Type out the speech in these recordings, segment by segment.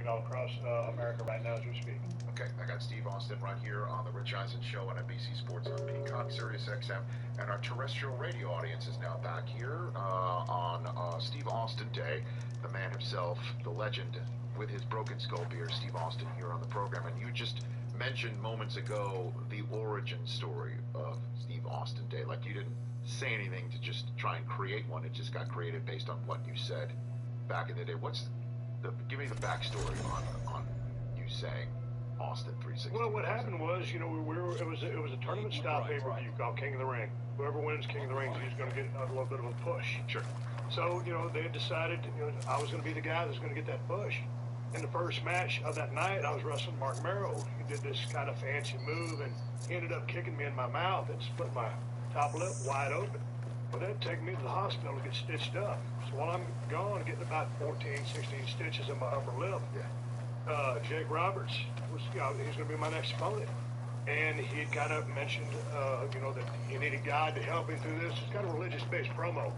happening all across America right now as we speak. Okay, I got Steve Austin right here on the Rich Eisen Show on NBC Sports on Peacock, Sirius XM, and our terrestrial radio audience is now back here on Steve Austin Day, the man himself, the legend, with his broken skull beard, Steve Austin here on the program. And you just mentioned moments ago the origin story of Steve Austin Day. Like, you didn't say anything to just try and create one. It just got created based on what you said back in the day. Give me the backstory on you saying Austin 360. Well, what happened was, it was a tournament style pay-per-view called King of the Ring. Whoever wins King of the Ring is going to get a little bit of a push. Sure. So, they had decided, I was going to be the guy that was going to get that push. In the first match of that night, I was wrestling Mark Merrow. He did this kind of fancy move, and he ended up kicking me in my mouth and split my top lip wide open. Well, they'd take me to the hospital to get stitched up. So while I'm gone, getting about 14, 16 stitches in my upper lip, Jake Roberts was, he was going to be my next opponent. And he had kind of mentioned, that he needed God to help him through this. It's kind of a religious-based promo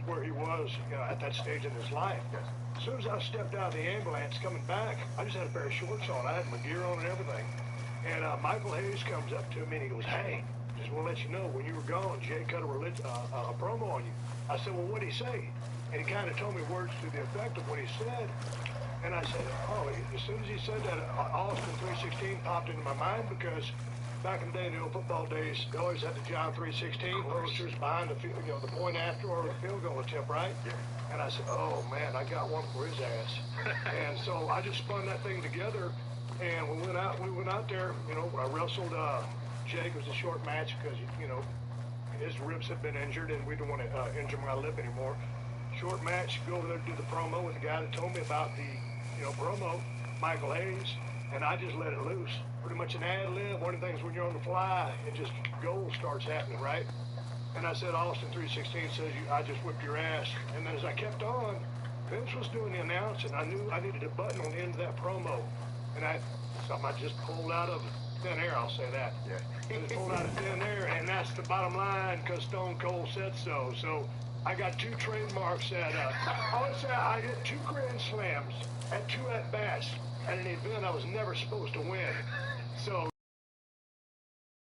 where he was at that stage in his life. Yes. As soon as I stepped out of the ambulance coming back, I just had a pair of shorts on. I had my gear on and everything. And Michael Hayes comes up to me and he goes, "Hey, just want to let you know, when you were gone, Jay cut a promo on you." I said, "Well, what'd he say?" And he kind of told me words to the effect of what he said. And I said, oh, as soon as he said that, Austin 316 popped into my mind, because back in the day, in the old football days, they always had the John 316 posters behind the field, the point after or the field goal attempt, right? Yeah. And I said, oh man, I got one for his ass. And so I just spun that thing together, and we went out there. I wrestled. Jake. It was a short match because his ribs had been injured, and we didn't want to injure my lip anymore. Short match. Go over there to do the promo with the guy that told me about the promo, Michael Hayes, and I just let it loose. Pretty much an ad lib. One of the things when you're on the fly, it just gold starts happening, right? And I said, Austin 316 says I just whipped your ass. And then as I kept on, Vince was doing the announcing. I knew I needed a button on the end of that promo, and something I just pulled out of thin air. I'll say that. Yeah. Just pulled out of thin air, and that's the bottom line because Stone Cold said so. So I got 2 trademarks that I would say I hit 2 Grand Slams at 2 at-bats at an event I was never supposed to win. So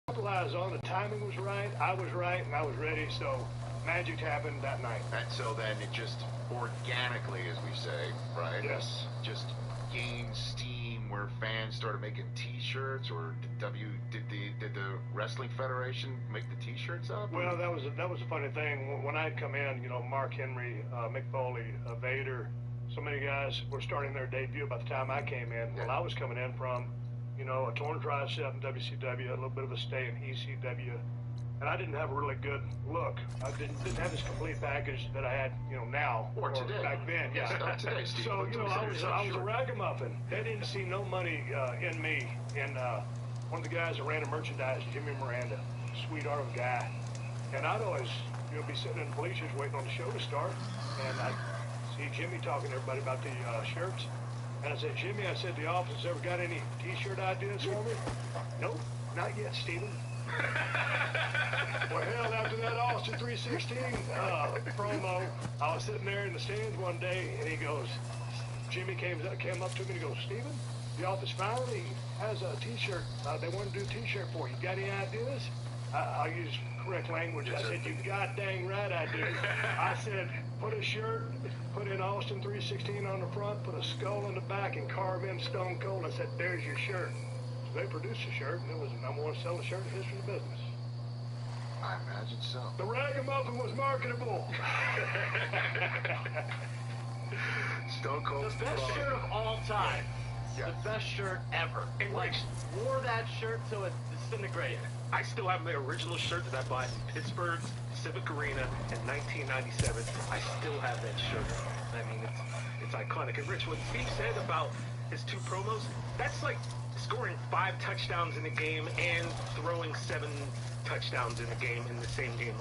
capitalized on, the timing was right, I was right, and I was ready. So magic happened that night. And so then it just organically, as we say, right? Yes. Just gained steam where fans started making T-shirts, or did the Wrestling Federation make the T-shirts up? Well, that was a funny thing. When I'd come in, Mark Henry, Mick Foley, Vader, so many guys were starting their debut by the time I came in. Yeah. Well, I was coming in from, a torn tricep in WCW, a little bit of a stay in ECW, and I didn't have a really good look. I didn't have this complete package that I had, now or today. Back then. Yes, Yeah. Today, Steve. So I was a ragamuffin. They didn't see no money in me. And one of the guys that ran the merchandise, Jimmy Miranda, sweetheart of a guy, and I'd always be sitting in the bleachers waiting on the show to start, and I'd see Jimmy talking to everybody about the shirts. And I said, Jimmy, the office ever got any T-shirt ideas for me? Nope, not yet, Steven. Well, hell, after that Austin 316 promo, I was sitting there in the stands one day, and he goes, Jimmy came up to me and he goes, Steven, the office finally has a T-shirt. They want to do a T-shirt for you. Got any ideas? I'll use correct language. Yes, I said, sir. you god dang right I do. I said, put a shirt, put in Austin 316 on the front, put a skull in the back, and carve in Stone Cold. I said, there's your shirt. So they produced a shirt, and it was the #1 selling shirt in the history of the business. I imagine so. The ragamuffin was marketable. Stone Cold. The best shirt of all time. Yeah. The best shirt ever. Wore that shirt till it disintegrated. I still have the original shirt that I bought in Pittsburgh Civic Arena in 1997. I still have that shirt. I mean, it's iconic. And Rich, what Steve said about his 2 promos, that's like scoring 5 touchdowns in a game and throwing 7 touchdowns in a game in the same game.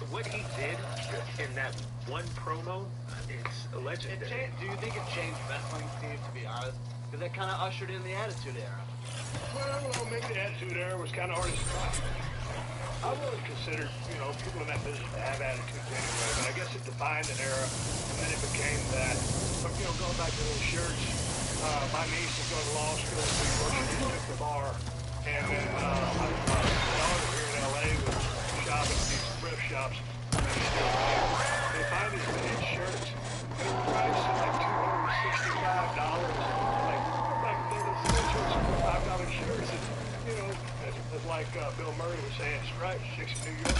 What he did in that one promo, it's legendary. Do you think it changed wrestling, Steve, to be honest? Because that kind of ushered in the Attitude Era. Well, maybe the Attitude Era was kind of hard to stop. I would have considered, people in that business to have attitudes anyway, but I guess it defined an era, and then it became that. But, going back to those shirts, my niece is going to law school in New York. She just took the bar. And then my daughter here in L.A. was shopping at these thrift shops. And they find these kids' shirts. They were priced at like $265. Like they're essentials for $5 shirts. And, you know, it's like Bill Murray was saying, stripes, chicks in New York,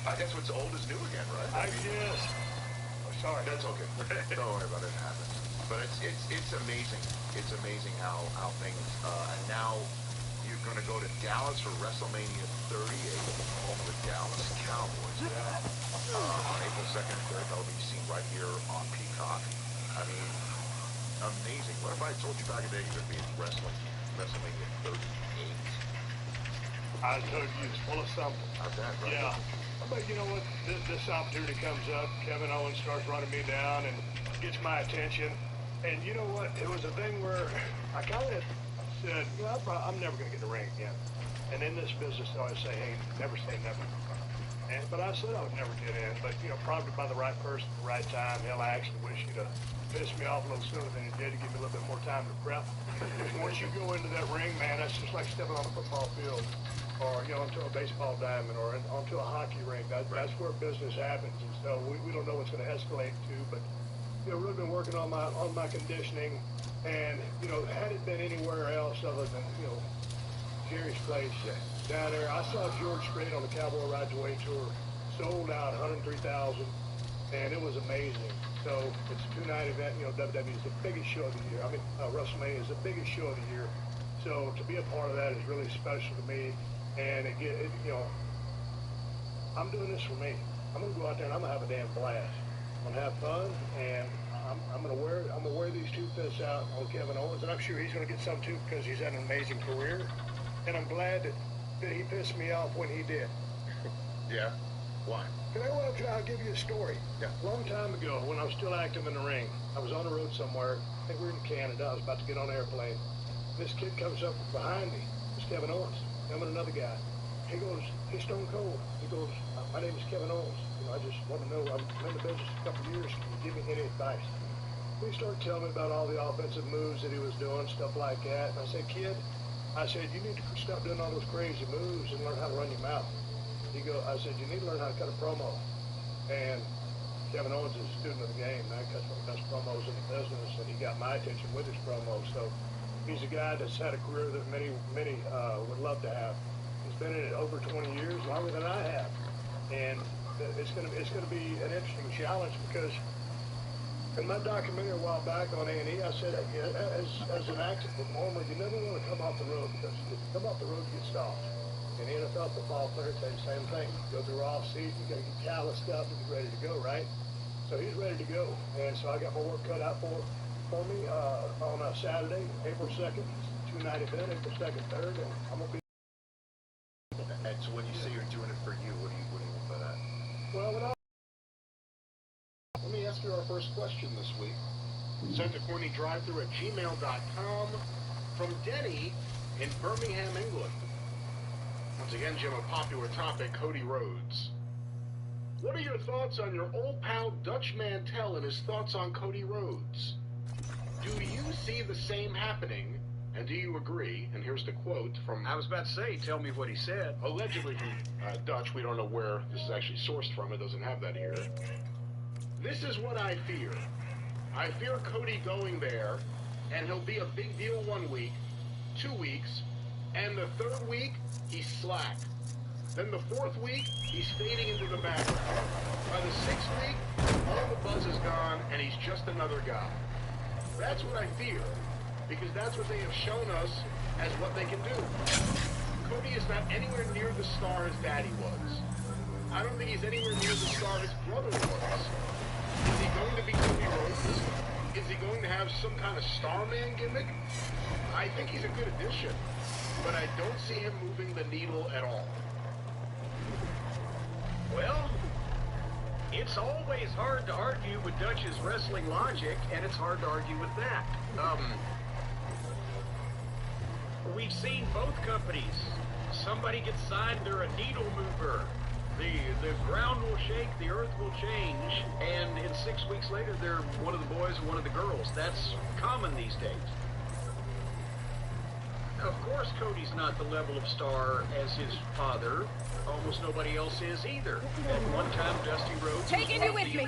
I guess what's old is new again, right? I guess. Oh, sorry. That's okay. Don't worry about it. It happens. But it's amazing. It's amazing how things. And now you're going to go to Dallas for WrestleMania 38, home of the Dallas Cowboys. On April 2nd and 3rd, that'll be seen right here on Peacock. I mean, amazing. What if I told you back in the day you'd be in WrestleMania 38? I told you it's full of something. I bet, right? Yeah. But you know what? This opportunity comes up. Kevin Owens starts running me down and gets my attention. And you know what? It was a thing where I kind of said, you know, I'm never going to get in the ring again. And in this business, I always say, hey, never say never. But I said I would never get in. But, you know, probably by the right person at the right time, hell, I actually wish you'd have pissed me off a little sooner than you did to give me a little bit more time to prep. Once you go into that ring, man, that's just like stepping on a football field. Or, you know, onto a baseball diamond, or onto a hockey rink. That's where business happens. And so we don't know what's going to escalate to, but, you know, really been working on my conditioning. And, you know, had it been anywhere else other than, you know, Jerry's place down there, I saw George Strait on the Cowboy Rides Away tour, sold out 103,000, and it was amazing. So it's a 2-night event. You know, WWE is the biggest show of the year. I mean, WrestleMania is the biggest show of the year. So to be a part of that is really special to me. And you know, I'm doing this for me. I'm gonna go out there and I'm gonna have a damn blast. I'm gonna have fun, and I'm gonna wear these two fists out on Kevin Owens, and I'm sure he's gonna get some too because he's had an amazing career. And I'm glad that he pissed me off when he did. Yeah. Why? I'll give you a story. Yeah. A long time ago, when I was still active in the ring, I was on the road somewhere. I think we were in Canada. I was about to get on an airplane. This kid comes up behind me. It's Kevin Owens. Him and another guy. He goes, hey, Stone Cold. He goes, my name is Kevin Owens. You know, I just want to know, I'm in the business a couple of years. Can you give me any advice? He started telling me about all the offensive moves that he was doing, stuff like that. And I said, kid, you need to stop doing all those crazy moves and learn how to run your mouth. I said, you need to learn how to cut a promo. And Kevin Owens is a student of the game. Man, cuts one of the best promos in the business, and he got my attention with his promo. So he's a guy that's had a career that many would love to have. He's been in it over 20 years, longer than I have. And it's gonna be an interesting challenge because in my documentary a while back on A&E, I said, as an active performer, you never want to come off the road because if you come off the road, you get stopped. And the NFL football players say the same thing. You go through off season, you got to get calloused up and get ready to go, right? So he's ready to go. And so I got my work cut out for me on a Saturday, April 2nd. It's a 2-night event, April 2nd, 3rd, and I'm going to be. And so when you say you're doing it for you, what do you mean by that? Well, let me ask you our first question this week. Sent to CornyDriveThru@gmail.com from Denny in Birmingham, England. Once again, Jim, a popular topic, Cody Rhodes. What are your thoughts on your old pal Dutch Mantel and his thoughts on Cody Rhodes? Do you see the same happening, and do you agree? And here's the quote from... I was about to say, tell me what he said. Allegedly from Dutch. We don't know where this is actually sourced from. It doesn't have that here. This is what I fear. I fear Cody going there, and he'll be a big deal 1 week, 2 weeks, and the 3rd week, he's slack. Then the 4th week, he's fading into the background. By the 6th week, all the buzz is gone, and he's just another guy. That's what I fear, because that's what they have shown us as what they can do. Cody is not anywhere near the star his daddy was. I don't think he's anywhere near the star his brother was. Is he going to be Cody Rhodes? Is he going to have some kind of Starman gimmick? I think he's a good addition, but I don't see him moving the needle at all. Well, it's always hard to argue with Dutch's wrestling logic, and it's hard to argue with that. We we've seen both companies. Somebody gets signed, they're a needle mover. The ground will shake, the earth will change, and in 6 weeks later, they're one of the boys or one of the girls. That's common these days. Of course, Cody's not the level of star as his father. Almost nobody else is either. At one time, Dusty Rhodes Taking you with me.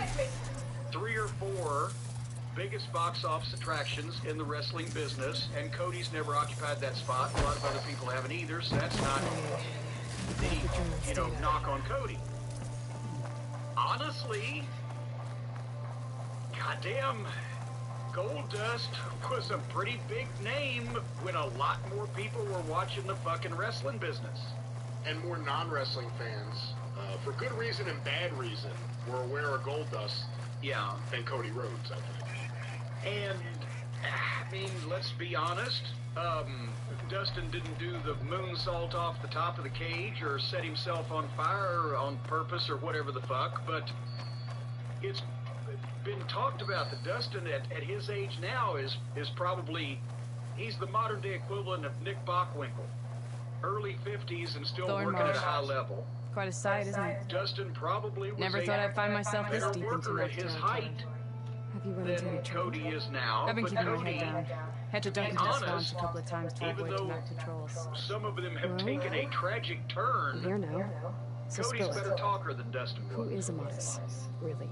3 or 4 biggest box office attractions in the wrestling business, and Cody's never occupied that spot. A lot of other people haven't either, so that's not the, knock on Cody. Honestly, goddamn, Goldust was a pretty big name when a lot more people were watching the fucking wrestling business. And more non-wrestling fans, for good reason and bad reason, were aware of Goldust than Cody Rhodes, I think. And, I mean, let's be honest, Dustin didn't do the moonsault off the top of the cage or set himself on fire on purpose or whatever the fuck, but it's been talked about that Dustin at his age now is probably, he's the modern day equivalent of Nick Bockwinkel. Early 50s and still working at a high level. Quite a sight, isn't it? Dustin probably was Never thought I'd find myself this deep into worker at his height than Cody is now. I've been keeping my Cody, head down. Had to duck into swamps a couple of times to even avoid though connected trolls. some of them have taken a tragic turn, Here now. So Cody's spill a it. better talker than Dustin Who was. is Amadeus, really?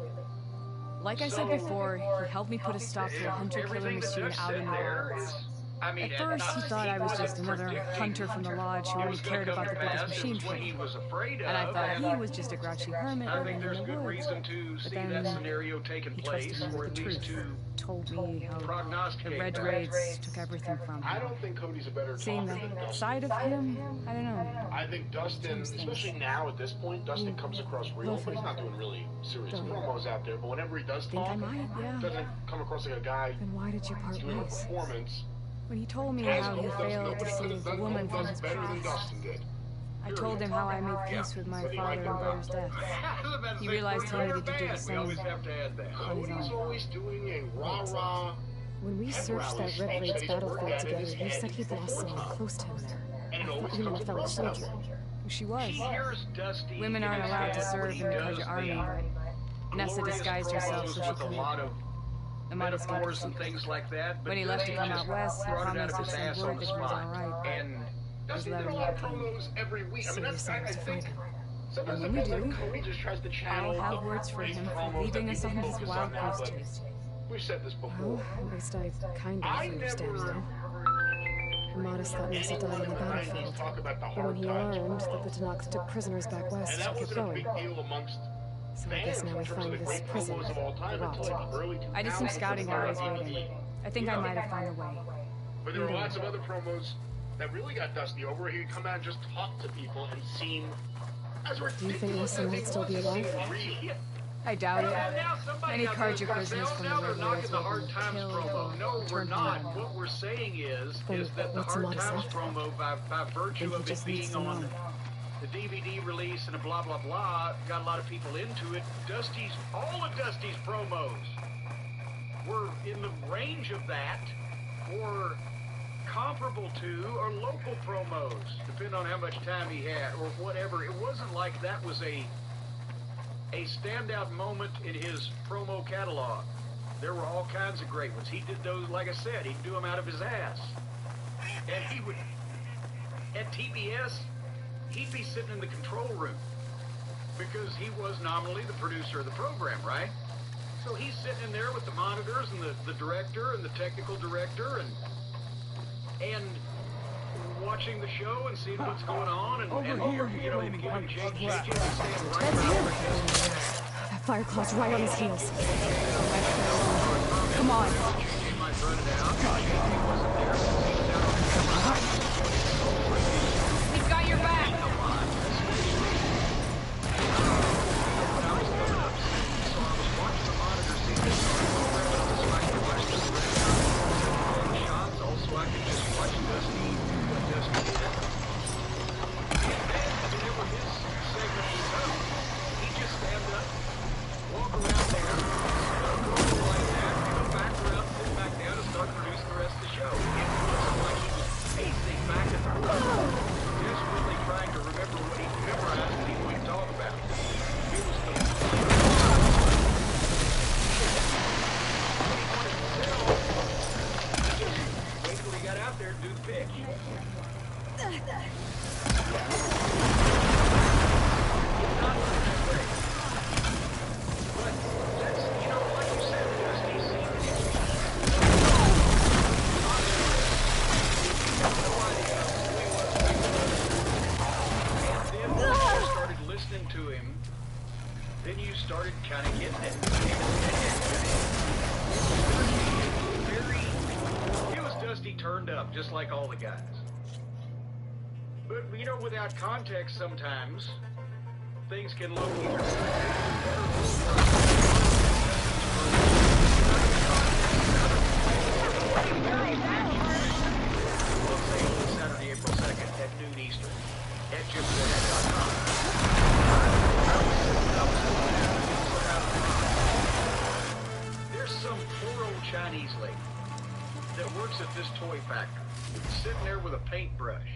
Like I said before, he helped me put a stop to a hunter-killer Everything that machine Dust out said in the there wilds. is, I mean, At first, he thought I was just another hunter from the lodge who only cared about the biggest machine what he trade. was afraid of, And I thought he was just a grouchy hermit I living think in there's the good woods. reason to But see then that scenario taking he place, trusted me or with at the least truth. to Told me how the prognosticate Red that. Raids took everything from I him. don't think Cody's a better Seeing talker the than Dustin. side of him, I don't know. I think Dustin, especially now at this point, Dustin comes across real, but he's not doing really serious promos out there. But whenever he does Think I talk, might, yeah. doesn't come across like a guy Then why did you part doing a ways? performance. When he told me As how he Goldust, failed to nobody could save have the done woman from his Goldust better than past, Dustin did. I told him how I made peace with my father and brother's death. He realized he needed to do the We same always have to add that. on his Cody's own. always doing a rah-rah. When we searched that Red Raids battlefield together, you said he'd lost someone close to him there. And it I always thought you meant a comes fellow across that soldier. way. She was. He hears Dusty Women in aren't his allowed to head serve when he in the does Kaja army, but Nessa glorious disguised herself promos so she with a could lot of Amadeus got her metaphors and secret. things like that. But When he left to Dusty come just out west, he brought it out promised of to his send ass word on the that he was spot. alright. And Dustin does a letting lot of it come. promos every week. I mean, that's, I think, sometimes And when it we feels do, like Cody just tries to channel I'll have words for these him for promos leading that us on people his focus wild now, goose but chase. We've said this before. Well, at least I kind of I understand never now. Amadeus thought Nessa died on the battlefield. talk about the But when hard he times. learned that the Tanaks took prisoners back west, And he that kept wasn't a going. big deal amongst So I guess fans now in we terms of find the this great prison promos of all time rot. until like the early 2000s. I did some scouting while I was waiting. I think I might have found a way. But there were lots of other promos that really got Dusty over. He'd come out and just talk to people and seem as Do you think ridiculous Nessa as he might still was, be it alive? seemed real. I doubt it. now somebody Any out Kaja there prisoners from the now Red they're knocking Raids the will hard be times killed promo. No, we're turned not. around. What we're saying is Then that the what's hard Amadeus times after? promo, by virtue Think he of it just needs being to on know. the DVD release and a blah blah blah, got a lot of people into it. All of Dusty's promos were in the range of that, or comparable to, or local promos, depending on how much time he had, or whatever. It wasn't like that was a standout moment in his promo catalog. There were all kinds of great ones. He did those, like I said, he'd do them out of his ass. And he would, at TBS, he'd be sitting in the control room because he was nominally the producer of the program, right? So he's sitting in there with the monitors and the director and the technical director and watching the show and seeing what's going on and you know, giving Jake and staying right around. That Fireclaw's right on his heels. Come on. He might run it out. He wasn't there. He was out on We've got your back. so I could just watch Dusty do what Dusty did. And whenever his segment was up, he'd just stand up, walk around there, go like that, come back around Listening to him, then you started kind of getting it. It was Dusty turned up, just like all the guys. But, you know, without context sometimes, things can look either Saturday, April 2nd at noon Eastern at JimSporthead.com. There's some poor old Chinese lady that works at this toy factory, sitting there with a paintbrush,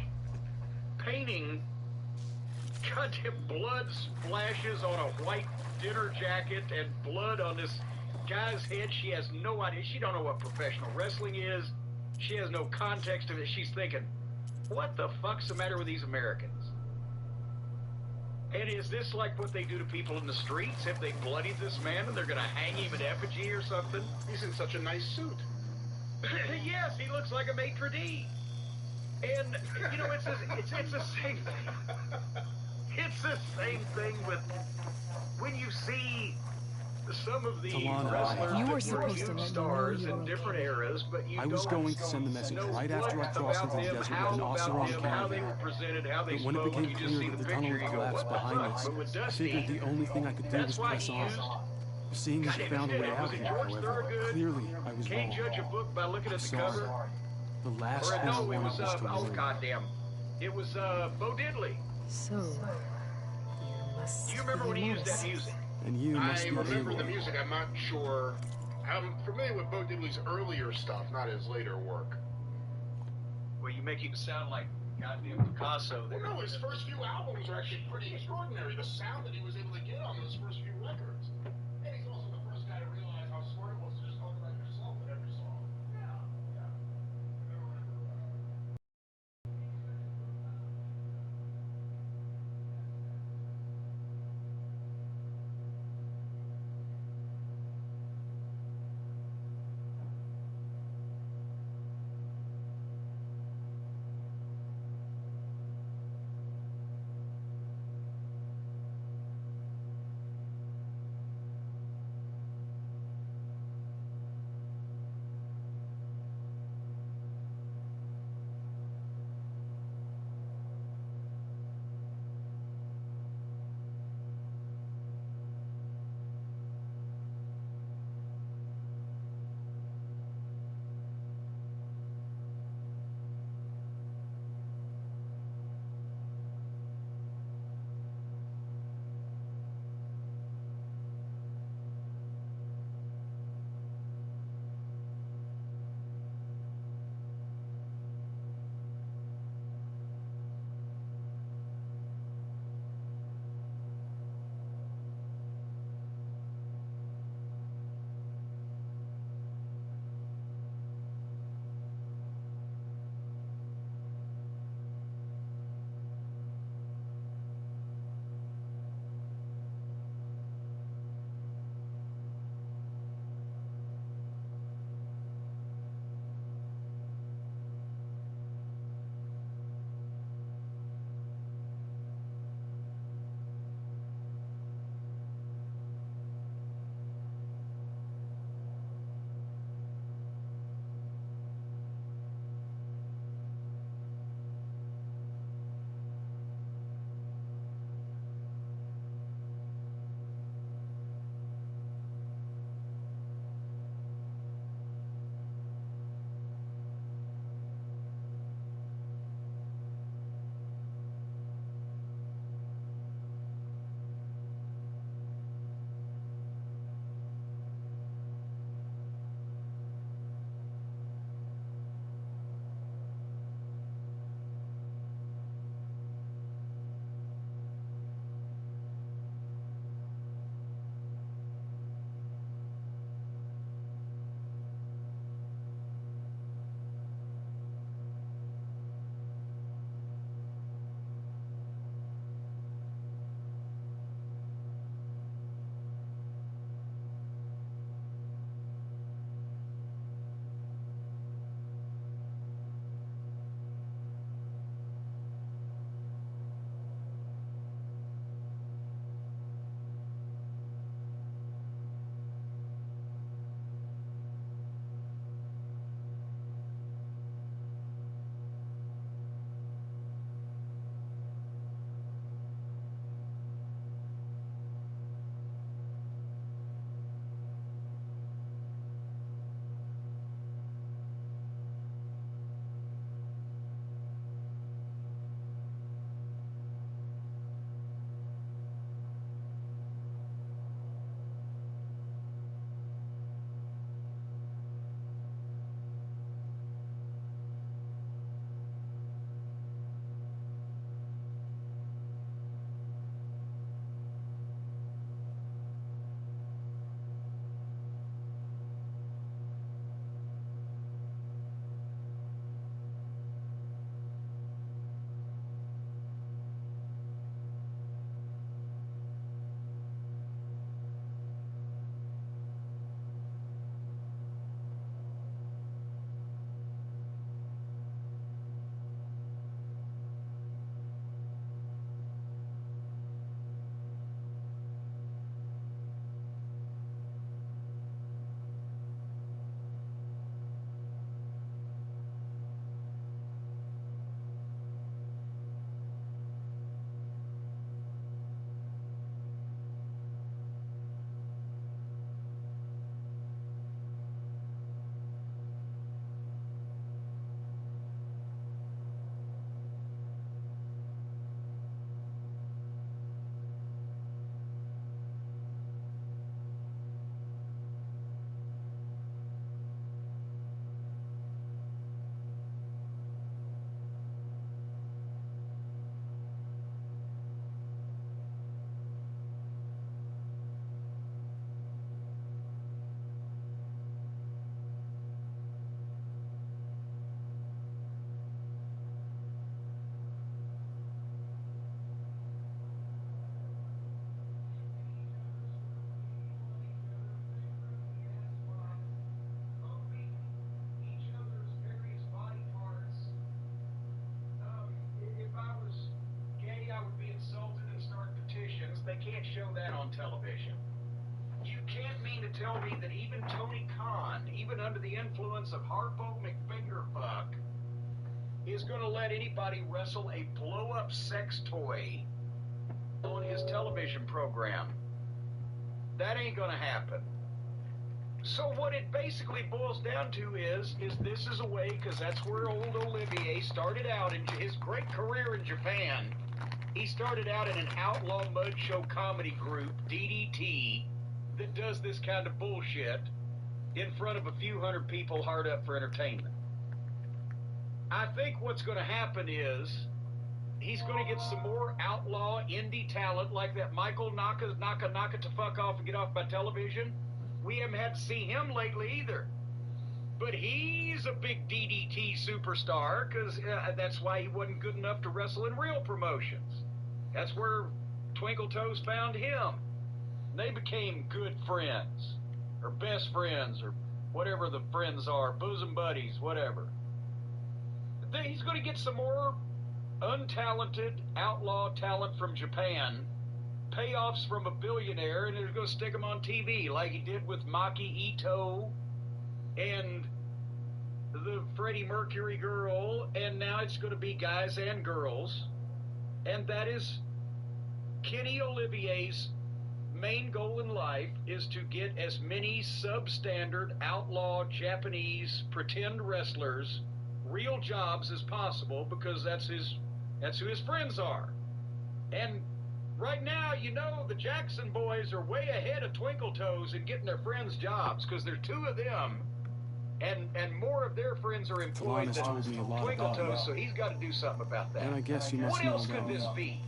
painting goddamn blood splashes on a white dinner jacket and blood on this guy's head. She has no idea. She don't know what professional wrestling is. She has no context of it. She's thinking, what the fuck's the matter with these Americans? And is this like what they do to people in the streets? If they bloodied this man and they're going to hang him in effigy or something? He's in such a nice suit. Yes, he looks like a maitre d'. And, you know, it's the same thing. It's the same thing with when you see some of the wrestlers You were that supposed to huge let me know stars you in were different eras, but you I was don't going to send the message know right after I what crossed about into the them, desert how with an about Oseram them, how they caravan. were presented, how they But when it spoke, became you just clear see that the the picture, tunnel you had go, collapsed what the behind fuck? us, But with I Dusty, figured the only thing I could do that's was why press he on. used. Seeing as you found a way out Was it here, George however, Thorogood? clearly I was Can't wrong. judge a book by looking at the Sorry. cover. The last Or thing I no, it wanted was was to oh win. goddamn, it was Bo Diddley. So, you must Do you remember when he used that be music? And you must I be remember the Aloy. music. I'm not sure. I'm familiar with Bo Diddley's earlier stuff, not his later work. Well, you make him sound like goddamn Picasso there. Well, no, his first few albums are actually pretty extraordinary. The sound that he was able to get on those first few records. And he's also the first guy to realize how smart it was to just talk about yourself in every song. can't show that on television. You can't mean to tell me that even Tony Khan, even under the influence of Harpo McFingerfuck, is going to let anybody wrestle a blow-up sex toy on his television program. That ain't going to happen. So what it basically boils down to is this is a way, because that's where old Olivier started out in his great career in Japan. He started out in an outlaw mud show comedy group, DDT, that does this kind of bullshit in front of a few hundred people hard up for entertainment. I think what's going to happen is he's going to get some more outlaw indie talent like that Michael Naka to fuck off and get off my television. We haven't had to see him lately either. But he's a big DDT superstar because that's why he wasn't good enough to wrestle in real promotions. That's where Twinkle Toes found him. They became good friends, or best friends, or whatever the friends are, bosom buddies, whatever. He's going to get some more untalented outlaw talent from Japan, payoffs from a billionaire, and they're going to stick them on TV like he did with Maki Ito and the Freddie Mercury girl, and now it's going to be guys and girls. And that is Kenny Olivier's main goal in life, is to get as many substandard outlaw Japanese pretend wrestlers real jobs as possible, because that's who his friends are. And right now, you know, the Jackson boys are way ahead of Twinkle Toes in getting their friends jobs, because there are two of them, and more of their friends are employed than Twinkle Toes, so he's got to do something about that. And I guess you must what know else could this be?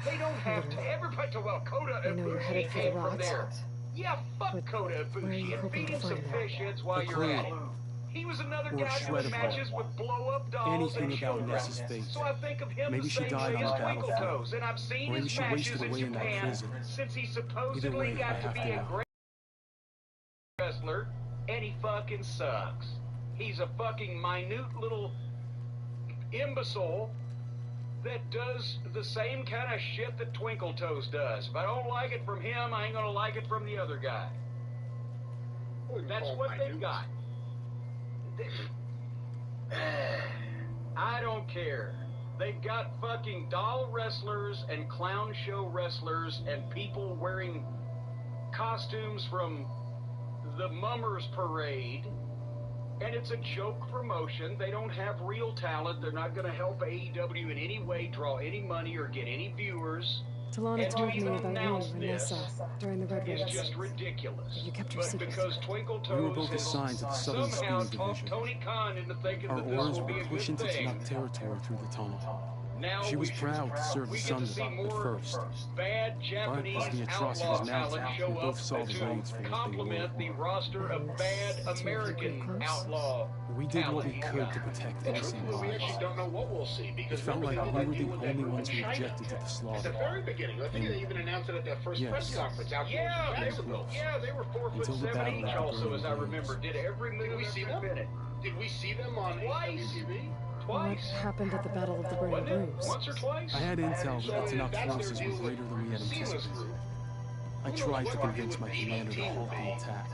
They don't have to. Everybody to Coda Ibushi came from there. Yeah, fuck Coda Ibushi and feed him some fish heads while you're at it. He was another guy doing matches with blow-up dolls and children. So I think of him the same way as Twinkle Toes, and I've seen his matches in Japan since he supposedly got to be a great wrestler, and he fucking sucks. He's a fucking minute little imbecile that does the same kind of shit that Twinkle Toes does. If I don't like it from him, I ain't gonna like it from the other guy. That's what they've got. I don't care. They've got fucking doll wrestlers and clown show wrestlers and people wearing costumes from the Mummers Parade, and it's a joke promotion. They don't have real talent. They're not going to help AEW in any way draw any money or get any viewers. Talana told me about you and Vanessa during the Red Wings. It's just ridiculous. You kept your secret. Because Twinkle We were Toes both assigned to the has Southern somehow Speed talked Division. Tony Khan into thinking Our that this oars will be were a pushed good into thing. Tanakh territory through the tunnel. Now She was proud to serve the we get Sun to see at more first. bad But Japanese as the outlaw atrocities talent mounted, show we up both saw the raids to for what they complement the were. roster of bad American outlaw We did what we talent. could to protect innocent Truthfully, we lives. actually don't know what we'll see, It because felt like remember we the were deal the with that only group ones in who China? objected to the At the slaughter. very beginning, I think they even announced it at that first Yes. press conference out here Yeah, in they, Jacksonville. yeah, they were 4'7" Until the battle each of the also, as I Burning remember. Wings. Did every move Did we see every them? minute. Did we see them on Twice. HWTV? What Twice. happened at the Battle of the Burning Wasn't it? Rooms? Once or twice? I had intel So that the if Tanakh that's their forces deal was with later than we had Seamus anticipated. Group, I who knows tried what to they do convince with my DDT commander to will halt be. the attack.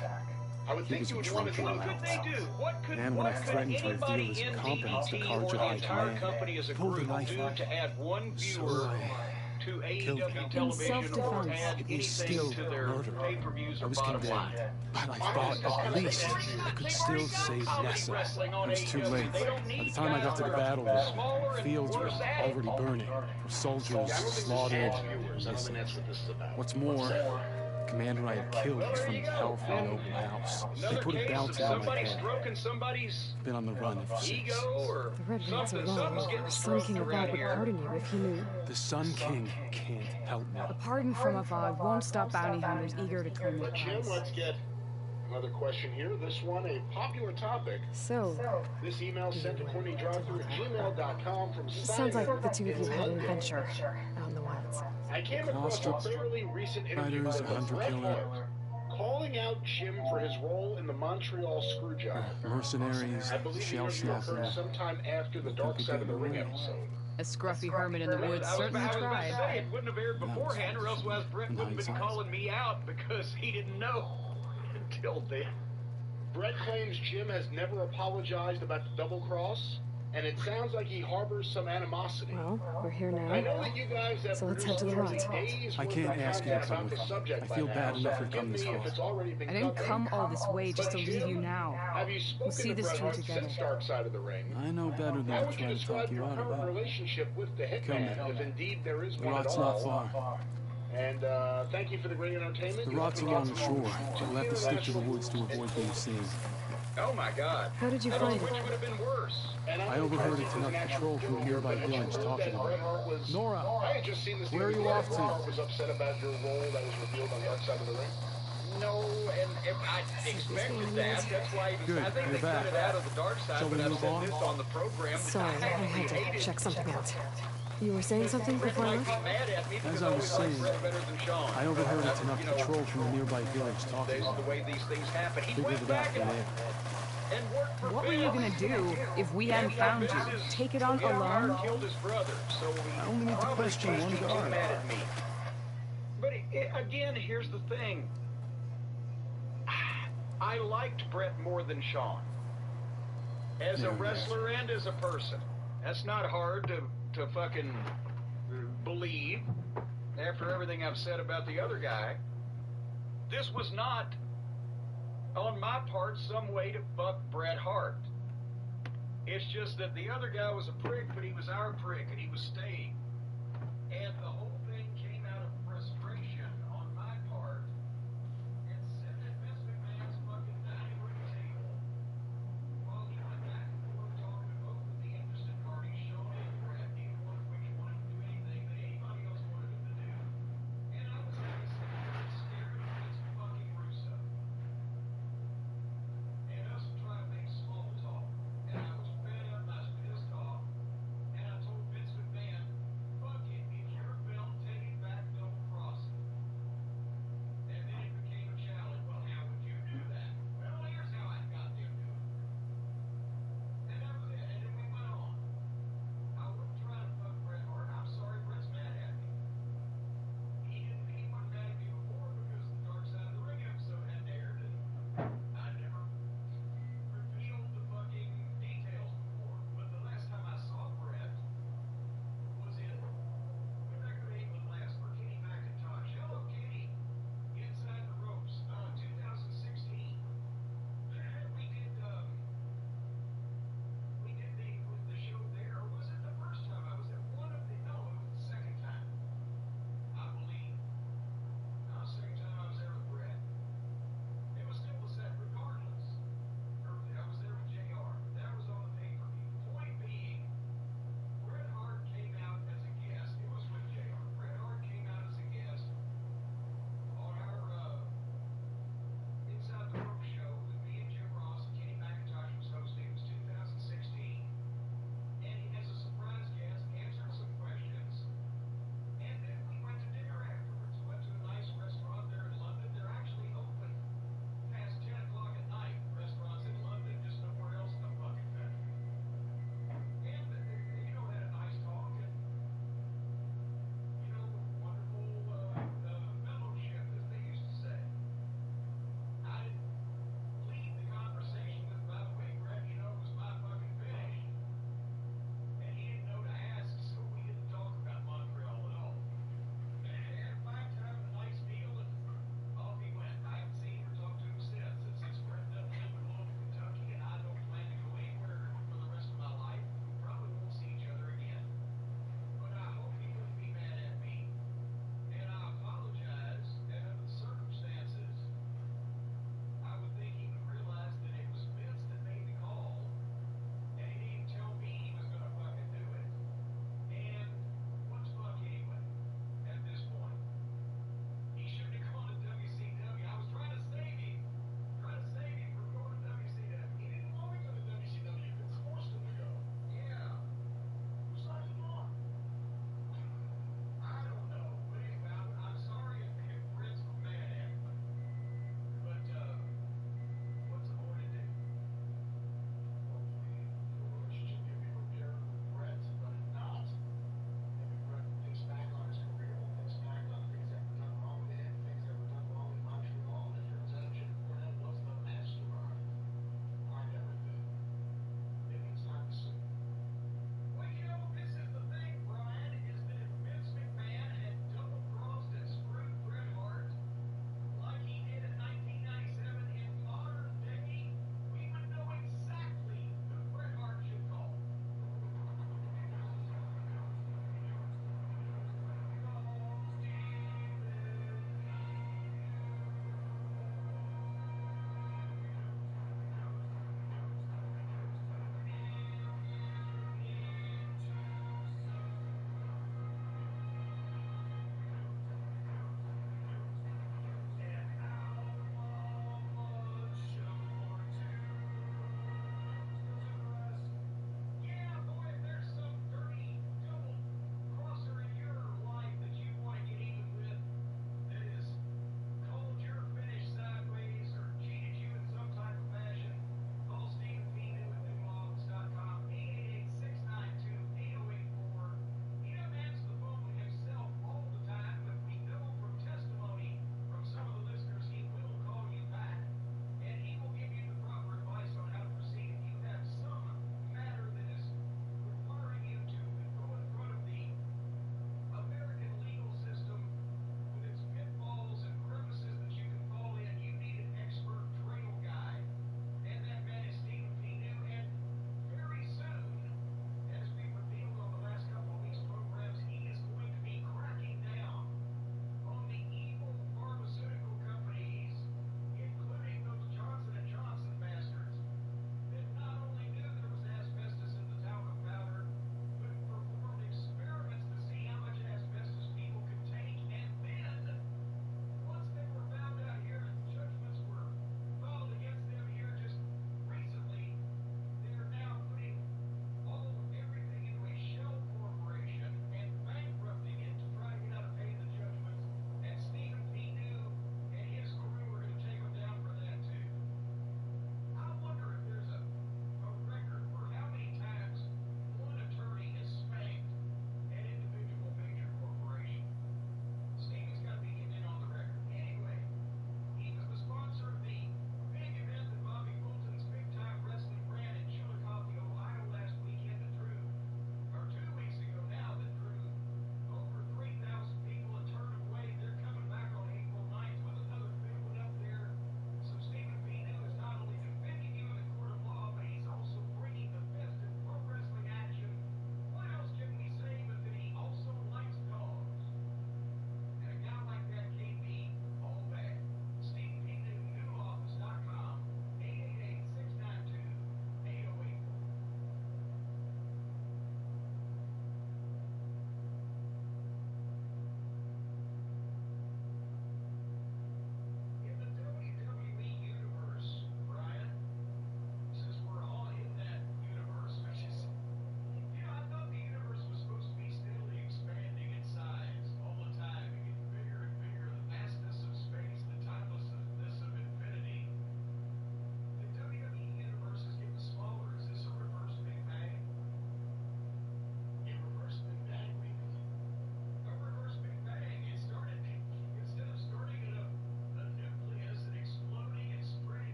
I would He think was you would in want to trouble. do What could that. they do? What could, And when I what could threatened to reveal anybody his in incompetence to DDT Carja or the High entire Command, company as a pulled the group knife do out. to add one So viewer I to killed AEW him. television or self-defense. add It was anything still to their murder. pay-per-views I or was bottom condemned, line? but I thought at least I could still save Nessa. It was too late. By the time I got to the battle, the fields were already burning. Our soldiers Yeah, I don't think this is slaughtered. all viewers. I don't think that's what this is about. What's more, the commander I had killed was from California over my house. They Another put a case of bounty on my somebody head. stroking somebody's Been on the run ever since. ego or The Red Wings are something. wrong. Something's getting The Sun stroked King of around Avad would here. pardon you if he knew. The Sun King can't help me. A pardon from Avad won't stop bounty hunters eager to claim their But Jim, prize. let's get another question here. This one, a popular topic. So, This email sent to CourtneyDriveThrough@gmail.com from it sounds like Simon the two of in you had an London. adventure out in the wilds. I came across a fairly recent interview Riders, with a hunter Bret killer. Hart calling out Jim for his role in the Montreal Screwjob. Mercenaries, I believe the shell interview occurred snapper. sometime after the Dark Side of the Ring episode. A scruffy hermit in the woods certainly I was about to say, tried. it wouldn't have aired beforehand, or else Brett wouldn't have been calling me out because he didn't know until then. Brett claims Jim has never apologized about the double cross, and it sounds like he harbors some animosity. Well, we're here I know now. that you guys have So let's head to the produced rot. nearly days I worth can't of ask you to content come about with the me. subject I by feel now, bad so enough for forgive coming this me if close. it's already been I didn't covered. come all this way just to But leave you Jim, now. have you spoken see to this Bret through Hart together. since Dark Side of the Ring? I know better than How to would you try to talk describe you your out of current it. relationship with the Come Hitman, on. if indeed there is The one at rot's all? not far. And thank you for the great entertainment. The You rot's left me along the lots of shore. moments. We'll have to stick to the woods to avoid being seen. Oh my God. How did you I don't find know it? which would have been worse. And I overheard it enough patrol from a nearby village talking about it. Nora, I had just seen this where are you off to? Bret Hart was upset about your role that was revealed on Dark Side of the Ring. No, and I expected that. That's why he was, Good, I think you're they back. cut it out of the dark side, Shall we but I've move said on? this on the program. Sorry, I had to check something out. You were saying something Brett before I might be left? mad at me because As I was always liked saying, Brett better than Sean. I overheard But, it enough you know, patrol from a nearby village talking This is about the way these things happen. He Figured went it out back from there. and worked for What were Bill. you gonna do if we hadn't found you? Take it on alone? Killed his brother, so he I only need to probably question can't one be too guard. mad at me. But again, here's the thing. I liked Brett more than Sean. As a wrestler and as a person. That's not hard to fucking believe after everything I've said about the other guy. This was not, on my part, some way to fuck Bret Hart. It's just that the other guy was a prick, but he was our prick, and he was staying. And the whole thing came out of frustration on my part. And sitting at Vince McMahon's fucking dining room table while he went back and forth talking to both of the interested parties, Sean and Bret, neither one of which wanted to do anything that anybody else wanted him to do. And I was having some weird staring at Vince fucking Russo. And us trying to make small talk. And I was fed up, I was pissed off. And I told Vince McMahon, fuck it, if you're belt taking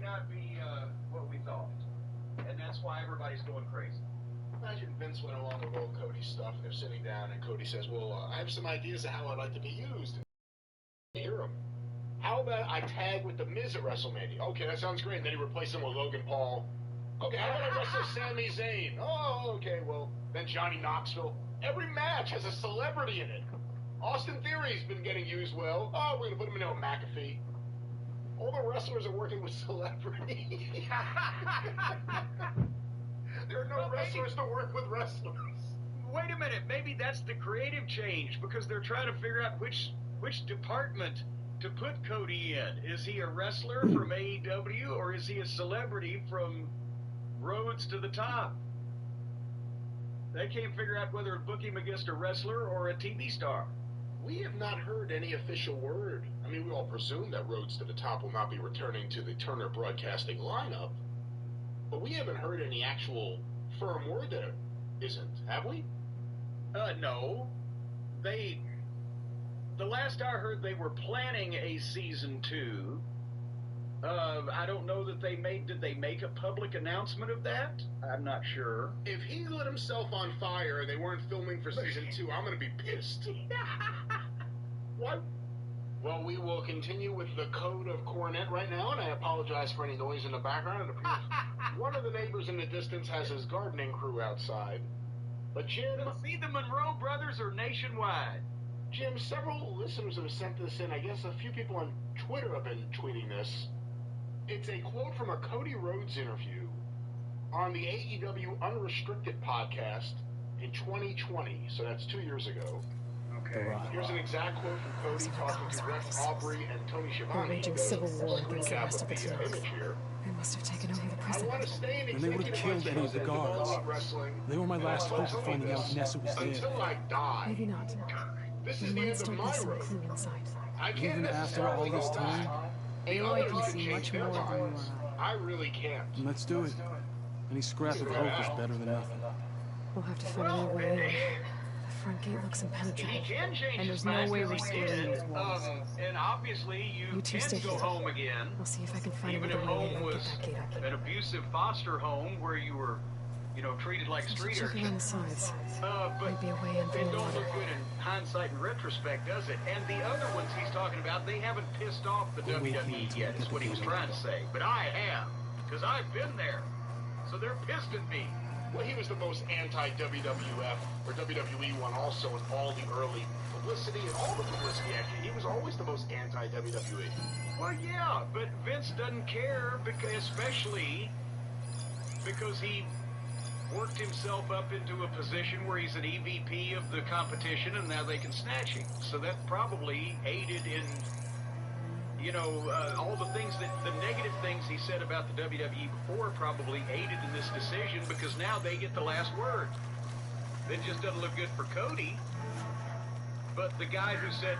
not be what we thought. And that's why everybody's going crazy. Imagine Vince went along with all Cody's stuff, and they're sitting down, and Cody says, well, I have some ideas of how I'd like to be used. And you hear him. How about I tag with The Miz at WrestleMania? Okay, that sounds great. And then he replaced him with Logan Paul. Okay, how about I wrestle Sami Zayn? Oh, okay, well, then Johnny Knoxville. Every match has a celebrity in it. Austin Theory's been getting used well. Oh, we're going to put him in a McAfee. All the wrestlers are working with celebrities. There are no wrestlers to work with wrestlers. Wait a minute, maybe that's the creative change, because they're trying to figure out which department to put Cody in. Is he a wrestler from AEW, or is he a celebrity from Roads to the Top? They can't figure out whether to book him against a wrestler or a TV star. We have not heard any official word. I mean, we all presume that Roads to the Top will not be returning to the Turner Broadcasting lineup, but we haven't heard any actual firm word that it isn't, have we? No. The last I heard, they were planning a season 2. I don't know that did they make a public announcement of that? I'm not sure. If he lit himself on fire and they weren't filming for season 2, I'm going to be pissed. What? Well, we will continue with the code of Coronet right now, and I apologize for any noise in the background. It appears one of the neighbors in the distance has his gardening crew outside. But Jim... See, the Monroe brothers are nationwide. Jim, several listeners have sent this in. I guess a few people on Twitter have been tweeting this. It's a quote from a Cody Rhodes interview on the AEW Unrestricted podcast in 2020. So that's 2 years ago. Okay. Here's an exact quote from Cody talking to Rex Aubrey and Tony Schiavone. Raging civil war against the rest of the team. Image here. They must have taken over the I prison. want to stay in And they would have killed any of the guards. They were my last hope of finding out Nessa was there. Until I die. Maybe not. This We is the might end of still my have some road. clue inside. I can't Even after necessarily all this go time? back. The Aloy others can can see change much their more than you or minds. I really can't. Let's do it. Any scrap of hope is better than nothing. We'll have to find our way in. The front gate looks He impenetrable. can change And his there's no mind way if we're he scaling did. those walls. And obviously You you two can stay go here. home again. I'll see if I can find Even a if way home in and was get that gate open. an abusive foster home where you were, treated like street Check urchins. around the sides. But Might be a way in it through the don't water. look good in hindsight and retrospect, does it? And the other ones he's talking about, they haven't pissed off the WWE yet, is what he was trying to say. But I have, because I've been there. So they're pissed at me. Well, he was the most anti-WWF or WWE one also in all the early publicity and all the publicity, actually. He was always the most anti-WWE. Well, yeah, but Vince doesn't care, especially because he worked himself up into a position where he's an EVP of the competition, and now they can snatch him. So that probably aided in, all the things the negative things he said about the WWE before probably aided in this decision, because now they get the last word. It just doesn't look good for Cody. But the guy who said,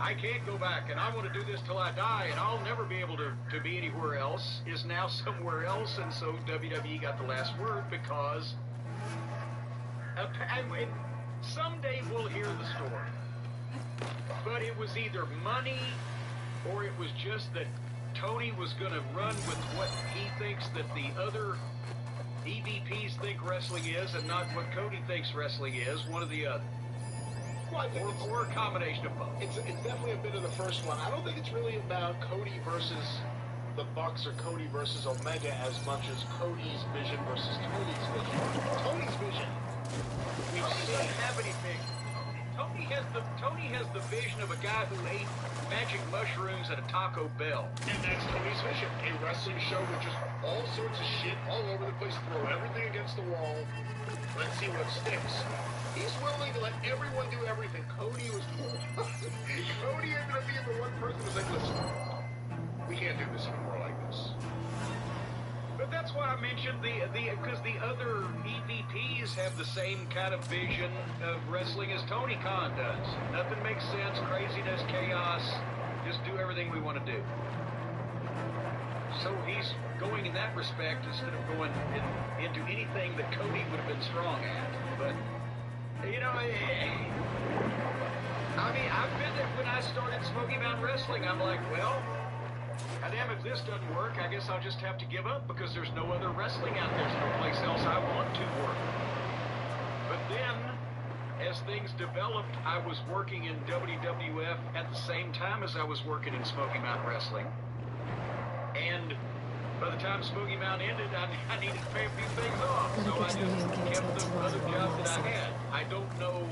I can't go back, and I want to do this till I die, and I'll never be able to be anywhere else, is now somewhere else, and so WWE got the last word because someday we'll hear the story. But it was either money, or it was just that Tony was going to run with what he thinks that the other EVPs think wrestling is, and not what Cody thinks wrestling is, one or the other. Well, I think Or a combination of both. it's definitely a bit of the first one. I don't think it's really about Cody versus the Bucks or Cody versus Omega as much as Cody's vision versus Tony's vision. Tony's vision. Tony doesn't have any vision. Tony has the vision of a guy who ate magic mushrooms at a Taco Bell. And that's Tony's vision. A wrestling show with just all sorts of shit all over the place. Throw everything against the wall. Let's see what sticks. He's willing to let everyone do everything. Cody ended up being the one person who was like, listen, we can't do this anymore like this. But that's why I mentioned because the other EVPs have the same kind of vision of wrestling as Tony Khan does. Nothing makes sense, craziness, chaos. Just do everything we want to do. So he's going in that respect instead of going into anything that Cody would have been strong at. But, I've been there when I started Smoky Mountain Wrestling. I'm like, well, And damn, if this doesn't work, I guess I'll just have to give up because there's no other wrestling out there. There's no place else I want to work. But then, as things developed, I was working in WWF at the same time as I was working in Smoky Mountain Wrestling. And by the time Smoky Mountain ended, I needed to pay a few things off. So I just kept the other job that I had. I don't know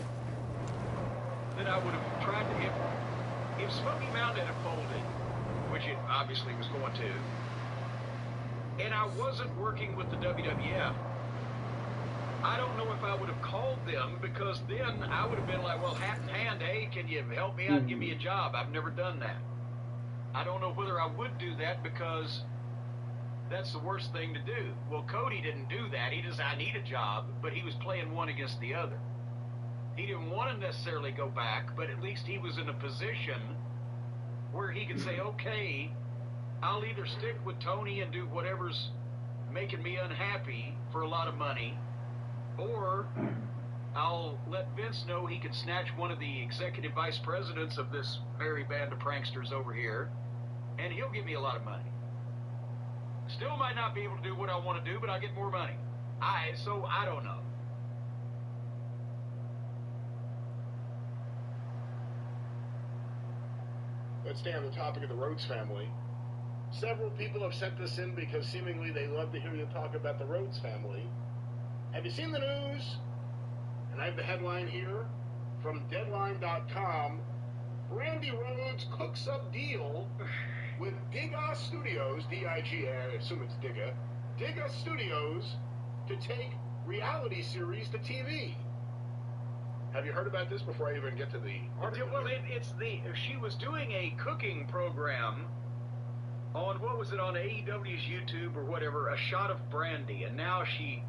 that I would have tried to... If Smoky Mountain had folded, which it obviously was going to, and I wasn't working with the WWF, I don't know if I would have called them, because then I would have been like, well, hat in hand, hey, can you help me out and give me a job? I've never done that. I don't know whether I would do that, because that's the worst thing to do. Well, Cody didn't do that. He just, I need a job, but he was playing one against the other. He didn't want to necessarily go back, but at least he was in a position where he could say, okay, I'll either stick with Tony and do whatever's making me unhappy for a lot of money, or I'll let Vince know he can snatch one of the executive vice presidents of this merry band of pranksters over here, and he'll give me a lot of money. Still might not be able to do what I want to do, but I'll get more money. So I don't know. Let's stay on the topic of the Rhodes family. Several people have sent this in because seemingly they love to hear you talk about the Rhodes family. Have you seen the news? And I have the headline here from Deadline.com. Brandy Rhodes cooks up deal with Diga Studios, D-I-G-A, I assume it's Diga, Diga Studios, to take reality series to TV. Have you heard about this before I even get to the article? Well, she was doing a cooking program on, what was it, on AEW's YouTube or whatever, A Shot of Brandy, and now she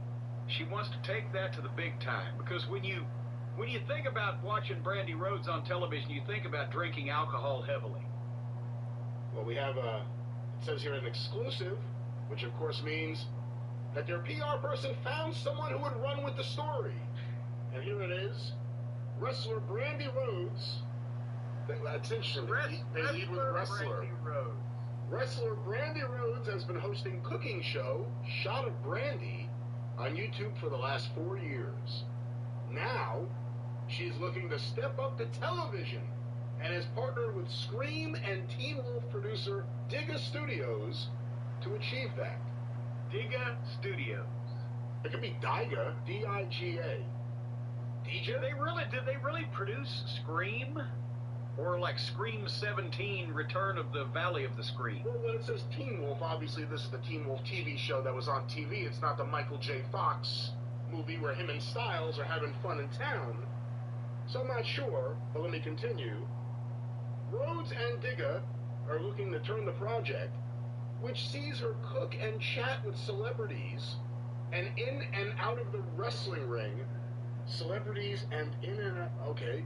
wants to take that to the big time, because when you think about watching Brandy Rhodes on television, you think about drinking alcohol heavily. Well, we have it says here an exclusive, which of course means that their PR person found someone who would run with the story. And here it is. Wrestler Brandy Rhodes. That's interesting. They lead with wrestler. Brandy Rhodes. Wrestler Brandy Rhodes has been hosting cooking show Shot of Brandy on YouTube for the last 4 years. Now, she's looking to step up to television and has partnered with Scream and Teen Wolf producer Diga Studios to achieve that. Diga Studios. It could be Diga, D-I-G-A. Did they really produce Scream? Or like Scream 17, Return of the Valley of the Scream? Well, when it says Teen Wolf, obviously this is the Teen Wolf TV show that was on TV. It's not the Michael J. Fox movie where him and Styles are having fun in town. So I'm not sure, but let me continue. Rhodes and Diga are looking to turn the project, which sees her cook and chat with celebrities, and in and out of the wrestling ring, celebrities and in and out, okay.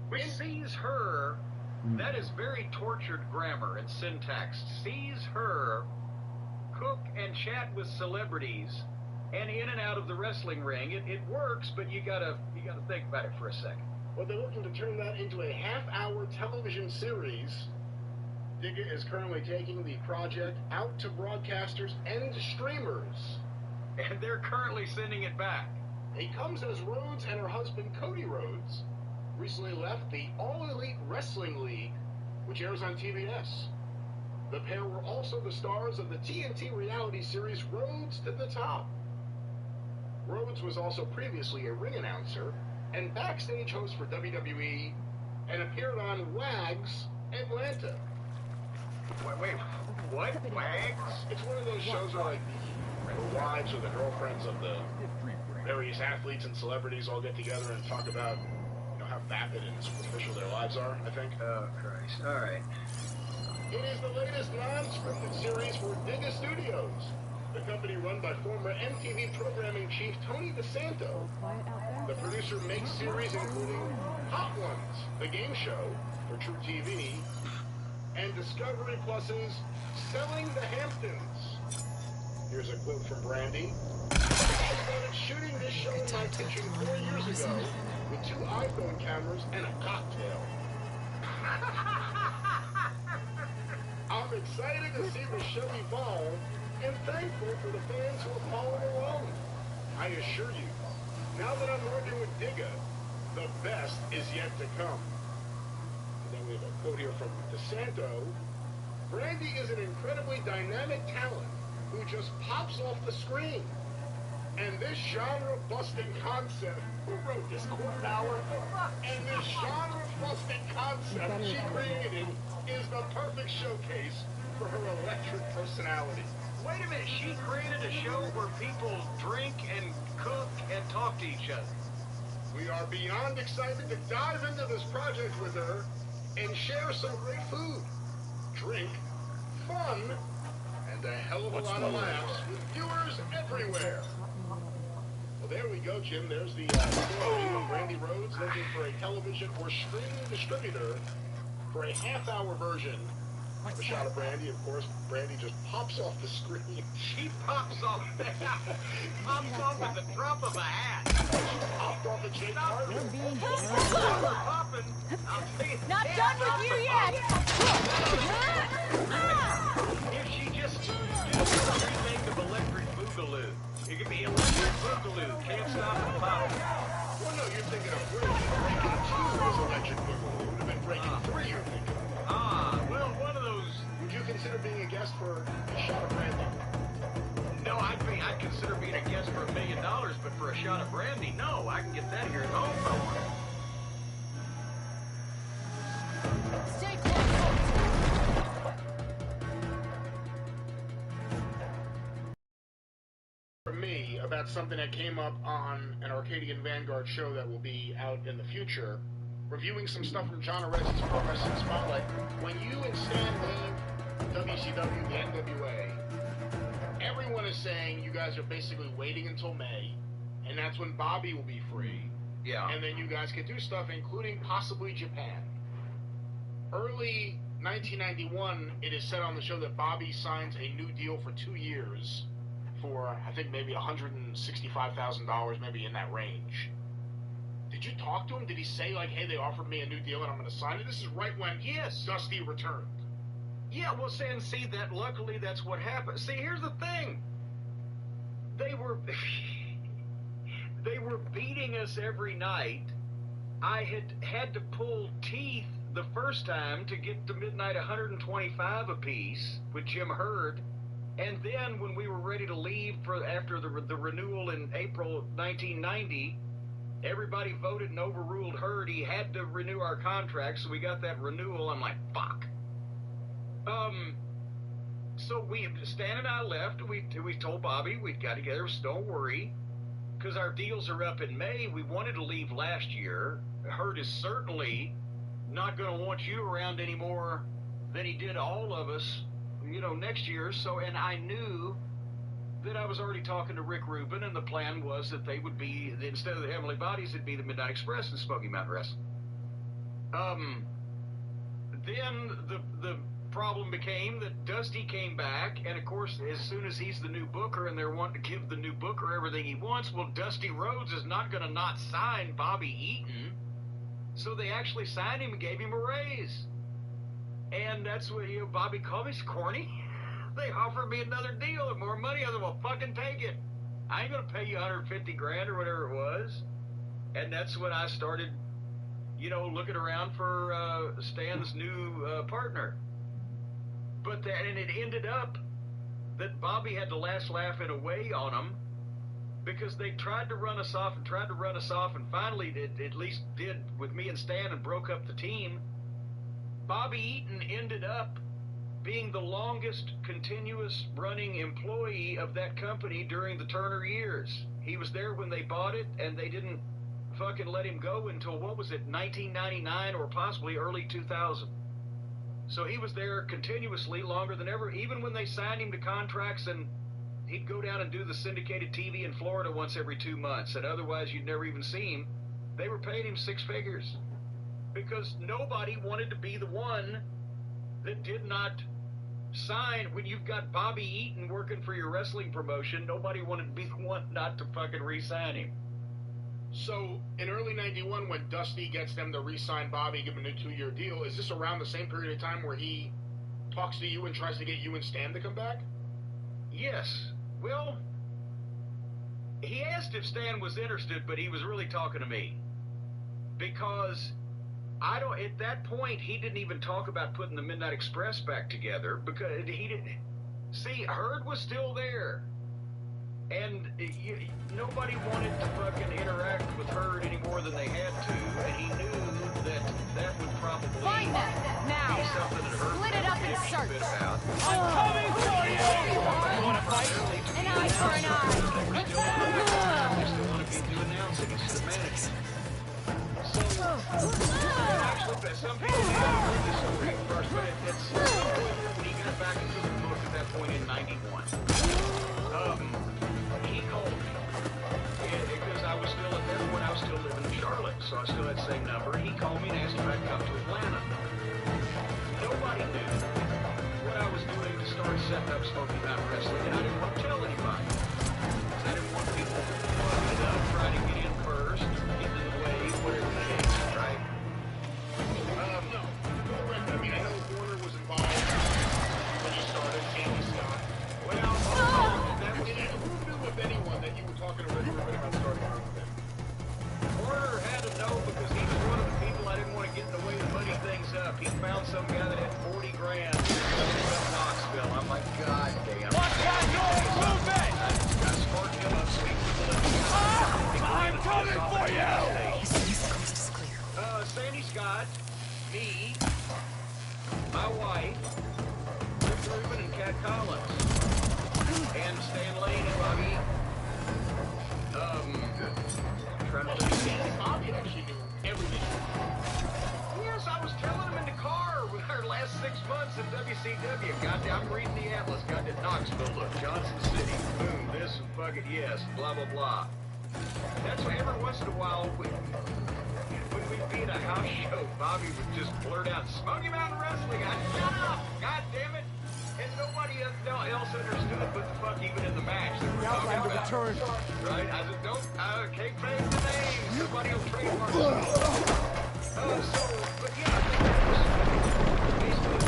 Which sees her, that is very tortured grammar and syntax, sees her cook and chat with celebrities and in and out of the wrestling ring. It works, but you gotta think about it for a second. Well, they're looking to turn that into a half-hour television series. Diga is currently taking the project out to broadcasters and streamers. And they're currently sending it back. It comes as Rhodes and her husband, Cody Rhodes, recently left the All Elite Wrestling League, which airs on TBS. The pair were also the stars of the TNT reality series Rhodes to the Top. Rhodes was also previously a ring announcer and backstage host for WWE and appeared on WAG's Atlanta. Wait, what? WAG's? It's one of those shows where, like, the wives or the girlfriends of the various athletes and celebrities all get together and talk about, how vapid and superficial their lives are, I think. Oh, Christ. All right. It is the latest non-scripted series for Diga Studios, the company run by former MTV programming chief Tony DeSanto. The producer makes series including Hot Ones, the game show for True TV, and Discovery Plus's Selling the Hamptons. Here's a quote from Brandy. I started shooting this show in my kitchen 4 years ago with 2 iPhone cameras and a cocktail. I'm I'm excited to see the show evolve and thankful for the fans who are following along. I assure you, now that I'm working with Digga, the best is yet to come. And then we have a quote here from DeSanto. Brandy is an incredibly dynamic talent who just pops off the screen. And this genre-busting concept, who wrote this quarter hour? And this genre-busting concept she created is the perfect showcase for her electric personality. Wait a minute, she created a show where people drink and cook and talk to each other. We are beyond excited to dive into this project with her and share some great food, drink, fun, and a hell of a lot of laughs with viewers everywhere. Well, there we go, Jim. There's the story of Brandy Rhodes looking for a television or streaming distributor for a half-hour version of a shot of Brandy. Of course, Brandy just pops off the screen. She pops off pops off at the drop of a hat. Popped off of Jake Carter. Popping. I'll tell you. Not done with you yet! If she just did a remake of Electric Boogaloo, it could be Electric Boogaloo, Can't Stop the Pop. Well, no, you're thinking of Breaking 2 was Electric Boogaloo. It would have been Breaking 3 you're thinking of. Well, one of those. Would you consider being a guest for a shot of Brandy? No, I'd consider being a guest for $1 million, but for a shot of Brandy, no, I can get that here at home if I want it. Stay close! For me, about something that came up on an Arcadian Vanguard show that will be out in the future, reviewing some stuff from John Arezzi's Pro Wrestling Spotlight. When you and Stan leave WCW, the NWA, everyone is saying you guys are basically waiting until May, and that's when Bobby will be free. Yeah. And then you guys can do stuff, including possibly Japan. Early 1991, it is said on the show that Bobby signs a new deal for 2 years for, I think, maybe $165,000, maybe in that range. Did you talk to him? Did he say, like, hey, they offered me a new deal and I'm going to sign it? This is right when Dusty returned. Yeah, well, see, that luckily that's what happened. See, here's the thing. They were beating us every night. I had to pull teeth the first time to get to midnight 125 apiece with Jim Hurd. And then when we were ready to leave after the renewal in April 1990, everybody voted and overruled Hurd. He had to renew our contract, so we got that renewal. I'm like, fuck. So Stan and I left. We told Bobby we'd got together. So don't worry, because our deals are up in May. We wanted to leave last year. Hurd is certainly not going to want you around any more than he did all of us, next year. So, and I knew that I was already talking to Rick Rubin, and the plan was that they would be, instead of the Heavenly Bodies, it'd be the Midnight Express and Smoky Mountain Wrestling. Then the problem became that Dusty came back, and of course, as soon as he's the new booker and they're wanting to give the new booker everything he wants, well, Dusty Rhodes is not going to not sign Bobby Eaton. So they actually signed him and gave him a raise. And that's what, Bobby called me corny. They offered me another deal and more money. I said, well, fucking take it. I ain't going to pay you $150,000 or whatever it was. And that's when I started, looking around for Stan's new partner. But and it ended up that Bobby had the last laugh in a way on him, because they tried to run us off, and finally it at least did with me and Stan and broke up the team. Bobby Eaton ended up being the longest continuous running employee of that company during the Turner years. He was there when they bought it, and they didn't fucking let him go until, 1999 or possibly early 2000. So he was there continuously longer than ever, even when they signed him to contracts and he'd go down and do the syndicated TV in Florida once every 2 months, and otherwise you'd never even see him. They were paying him six figures because nobody wanted to be the one that did not sign. When you've got Bobby Eaton working for your wrestling promotion, nobody wanted to be the one not to fucking re-sign him. So, in early 91, when Dusty gets them to re-sign Bobby, give him a new 2-year deal, is this around the same period of time where he talks to you and tries to get you and Stan to come back? Yes. Well, he asked if Stan was interested, but he was really talking to me. Because at that point, he didn't even talk about putting the Midnight Express back together because he didn't. See, Herd was still there. And nobody wanted to fucking interact with Herd any more than they had to, and he knew that would probably Find them now. be something that Herd Split it up and would search. bit about. I'm coming for you. You want to fight? An eye for an eye. They still want to be announcing instead of managing. So, actually, some people may have heard this story first, but it's when he got back into the book at that point in '91. He called me because I was still at that point. I was still living in Charlotte, so I still had the same number. He called me and asked if I'd come to Atlanta. Nobody knew what I was doing to start setting up Smoky Mountain Wrestling, and I didn't want to tell anybody. I didn't want people trying to get in first, get in the way, whatever the case, right? No. Correct. I mean, I know Warner was involved when you started, Andy Scott. Well, that was And who knew, if anyone, that you were talking to Red Ribbon about starting a group then? Warner had to know because he was one of the people I didn't want to get in the way of muddy things up. He found some guy that had 40 grand in Knoxville. I'm like, God damn. Watch that door! Move it! I sparked him up so he could I'm coming for you! As soon as the coast is clear. Sandy Scott, me, my wife, Rick Rubin and Cat Collins, and Stan Lane and Bobby. Trying to think. Bobby actually knew everything. Yes, I was telling him in the car with our last 6 months at WCW. Goddamn, I'm reading the Atlas. Goddamn, Knoxville, look, Johnson City, boom, this and fucking yes, blah, blah, blah. That's why every once in a while, when we'd be in a house show, Bobby would just blurt out, Smoky Mountain Wrestling, shut up, god damn it. And nobody else understood what the fuck even in the match that we're talking about. Return. Right? I said, don't, can't say the name. Somebody will trademark it. But yeah, basically,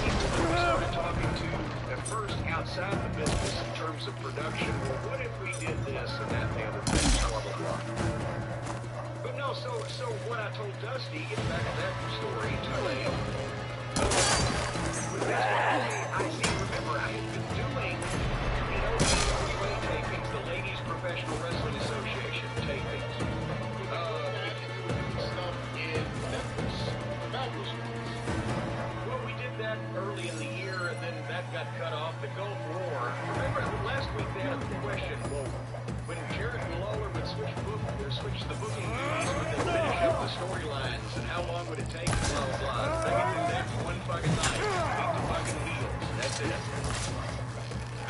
people we started talking to at first outside the business in terms of production. Well, what if we did this and that and the other thing, blah, blah, blah. But no, so what I told Dusty, getting back to that story, I see, remember, I had been doing, NWA tapings, the Ladies Professional Wrestling Association tapings. Stuff in Memphis. Well, we did that early in the year, and then that got cut off. The Gulf War. Remember, last week they had a question, well, when Jarrett and Lawler would switch the booking duties, would they finish up the storylines, and how long would it take, and blah, blah, blah. They could do that in one fucking night. Beat the fucking heels. That's it.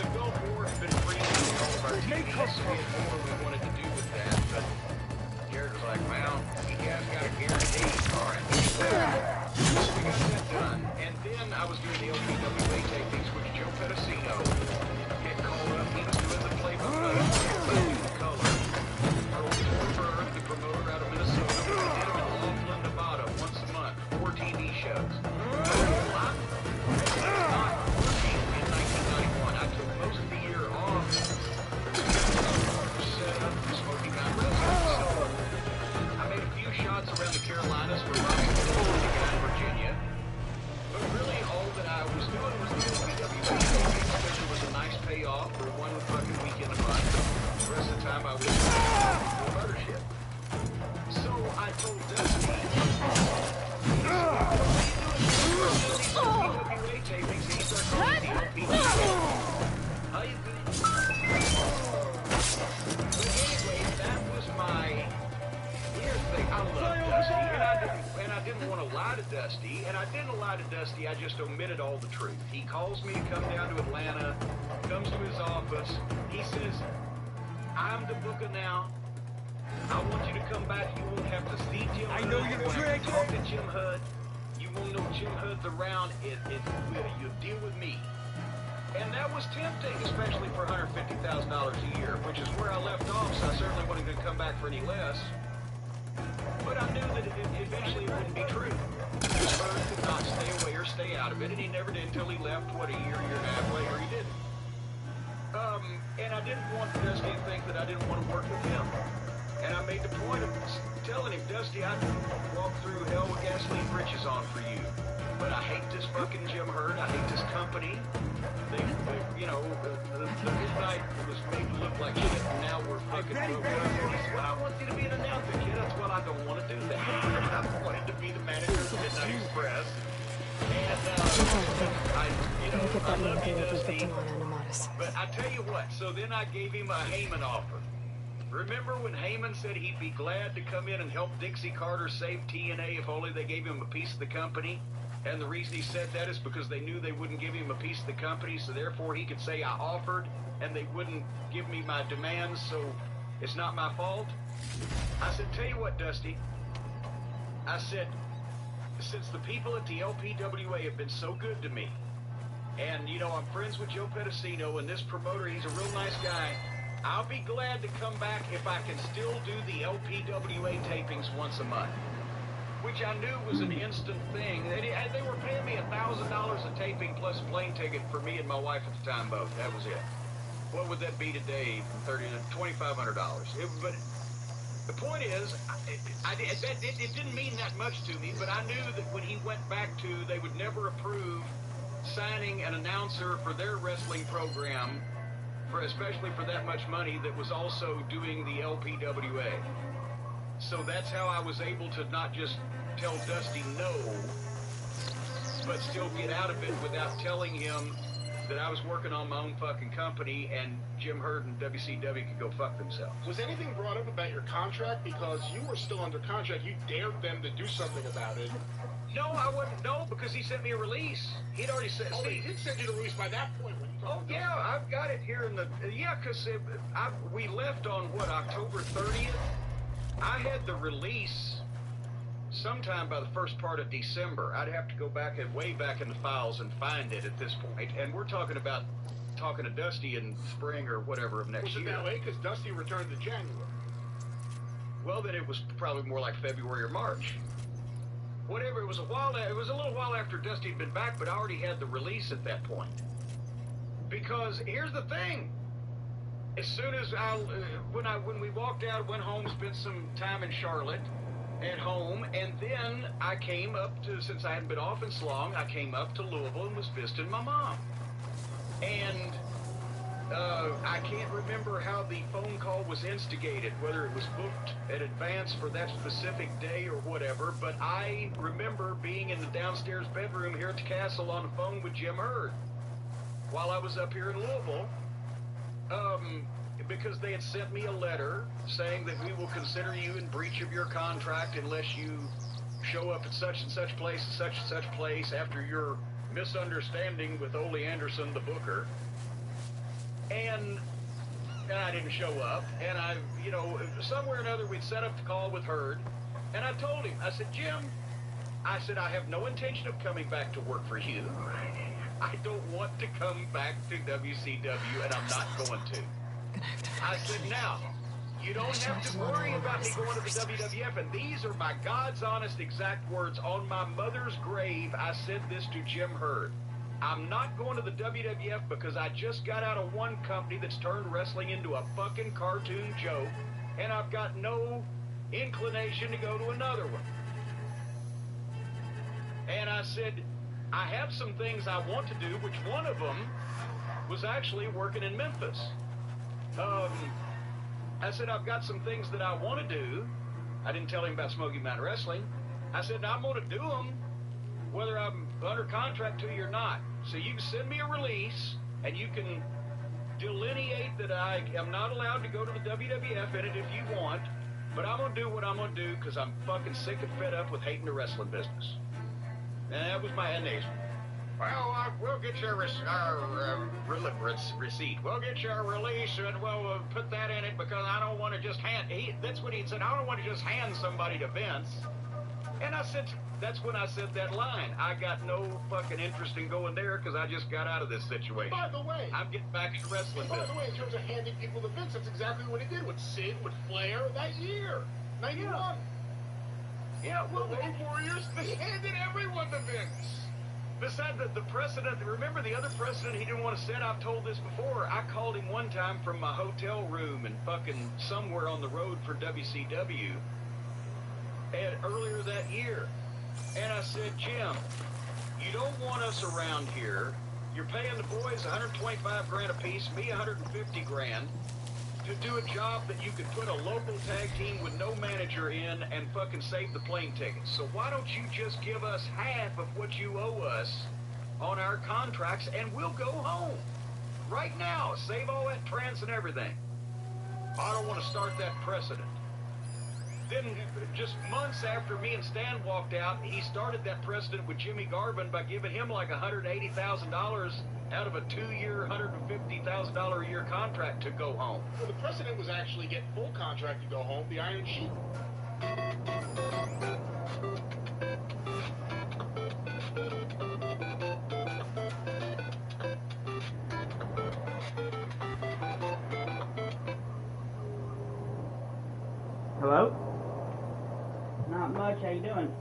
The Gulf War had been free all of our TV, so we had more we wanted to do with that, but Jarrett was like, well, you guys got a guarantee. All right. So we got that done. And then I was doing the LPWA tapings, which Joe Pedicino had called up. He was doing the play-by-play, the color. Earl the promoter out of Minnesota. We did them in Laughlin, Nevada, once a month. 4 TV shows. Not working in 1991. I took most of the year off to set up the Smoky Mountain Wrestling. So I made a few shots around the Carolinas where Robbie was in Virginia. But really all that I was doing was the LPWA tapings, which was a nice payoff for one fucking weekend a month. The rest of the time I was doing other shit. So I told Dusty, LPWA tapings, and he started calling me the How you doing? But anyway, that was my weird thing. I love Dusty, and I didn't want to lie to Dusty, and I didn't lie to Dusty, I just omitted all the truth. He calls me to come down to Atlanta, comes to his office, he says, I'm the booker now. I want you to come back. You won't have to see Jim Hud. I know your trick. Talk to Jim Hud. You won't know Jim Hud's around. You deal with me. And that was tempting, especially for $150,000 a year, which is where I left off, so I certainly wasn't going to come back for any less. But I knew that eventually it wouldn't be true. Bird could not stay away or stay out of it, and he never did until he left, what, a year and a half later, he didn't. And I didn't want Dusty to think that I didn't want to work with him. And I made the point of telling him, Dusty, I'd walk through hell with gasoline britches on for you. But I hate this fucking Jim Hurd. I hate this company. They you know, the midnight was made to look like shit, and now we're fucking broke up. And he said, well, I want you to be an announcer, kid. That's what I don't want to do. I wanted to be the manager of the Midnight Express. And, I love you, Dusty. But I tell you what, so then I gave him a Heyman offer. Remember when Heyman said he'd be glad to come in and help Dixie Carter save TNA if only they gave him a piece of the company? And the reason he said that is because they knew they wouldn't give him a piece of the company, so therefore he could say I offered, and they wouldn't give me my demands, so it's not my fault? I said, tell you what, Dusty. I said, since the people at the LPWA have been so good to me, and, you know, I'm friends with Joe Pedicino, and this promoter, he's a real nice guy, I'll be glad to come back if I can still do the LPWA tapings once a month. Which I knew was an instant thing. They were paying me $1,000 a taping plus a plane ticket for me and my wife at the time both. That was it. What would that be today? $2,500. But the point is, it didn't mean that much to me, but I knew that when he went back to, they would never approve signing an announcer for their wrestling program, especially for that much money, that was also doing the LPWA. So that's how I was able to not just tell Dusty no, but still get out of it without telling him that I was working on my own fucking company and Jim Hurd and WCW could go fuck themselves. Was anything brought up about your contract? Because you were still under contract. You dared them to do something about it. No, I wouldn't. No, because he sent me a release. He'd already said. Oh, he did send you the release by that point. When you oh, yeah, I've got it here in the... Yeah, because we left on, what, October 30th? I had the release sometime by the first part of December. I'd have to go back and way back in the files and find it at this point. And we're talking about talking to Dusty in spring or whatever of next year. Was it that way? Because Dusty returned in January. Well, then it was probably more like February or March. Whatever, it was a little while after Dusty had been back, but I already had the release at that point. Because here's the thing. As soon as when we walked out, went home, spent some time in Charlotte at home, and then I came up to, since I hadn't been off in so long, I came up to Louisville and was visiting my mom. And I can't remember how the phone call was instigated, whether it was booked in advance for that specific day or whatever, but I remember being in the downstairs bedroom here at the castle on the phone with Jim Hurd while I was up here in Louisville. Because they had sent me a letter saying that we will consider you in breach of your contract unless you show up at such and such place, such and such place after your misunderstanding with Ole Anderson, the booker. And I didn't show up. And I, you know, somewhere or another we'd set up the call with Hurd. And I told him, I said, Jim, I said, I have no intention of coming back to work for you. I don't want to come back to WCW, and I'm not going to. I said, now, you don't have to worry about me going to the WWF, and these are my God's honest exact words. On my mother's grave, I said this to Jim Hurd. I'm not going to the WWF because I just got out of one company that's turned wrestling into a fucking cartoon joke, and I've got no inclination to go to another one. And I said, I have some things I want to do, which one of them was actually working in Memphis. I said, I've got some things that I want to do. I didn't tell him about Smoky Mountain Wrestling. I said, I'm going to do them, whether I'm under contract to you or not. So you can send me a release, and you can delineate that I am not allowed to go to the WWF in it if you want, but I'm going to do what I'm going to do because I'm fucking sick and fed up with hating the wrestling business. And that was my engagement. Well, we'll get your receipt. We'll get your release, and we'll put that in it because I don't want to just hand... that's what he said. I don't want to just hand somebody to Vince. And I said, that's when I said that line. I got no fucking interest in going there because I just got out of this situation. By the way... I'm getting back into wrestling. By the way, in terms of handing people to Vince, that's exactly what he did with Sid, with Flair, that year. 91. Yeah, well, the Road Warriors, they handed everyone to Vince. Besides the precedent, remember the other precedent he didn't want to set? I've told this before. I called him one time from my hotel room in fucking somewhere on the road for WCW earlier that year. And I said, Jim, you don't want us around here. You're paying the boys 125 grand a piece, me 150 grand, to do a job that you could put a local tag team with no manager in and fucking save the plane tickets. So why don't you just give us half of what you owe us on our contracts and we'll go home right now. Save all that trance and everything. I don't want to start that precedent. Then, just months after me and Stan walked out, he started that precedent with Jimmy Garvin by giving him like $180,000 out of a 2-year, $150,000 a year contract to go home. Well, the precedent was actually get full contract to go home, the Iron Sheik. Hello? Not much. How you doing?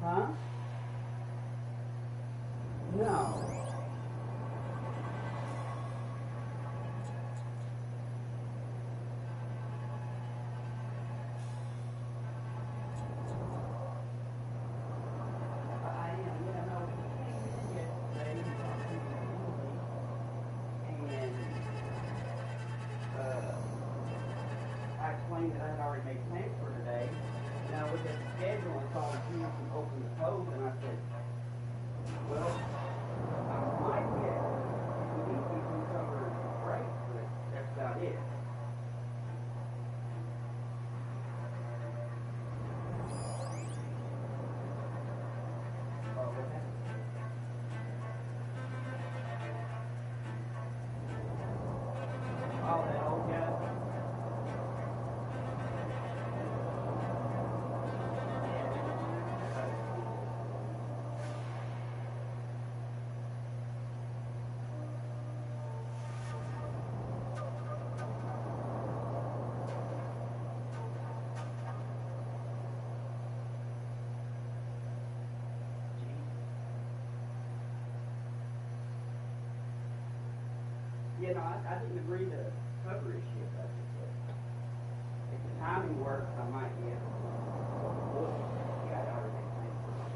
Huh? No. That I had already made plans for today, and I looked at the schedule and saw that you can open the code, and I said, well, I might get, if we need to, we can cover breaks, but that's about it. Oh, what's that? Oh, that old guy? You know, I didn't agree to cover his shift. I just said, if the timing works, I might be able to book it. Yeah, I already made plans for it.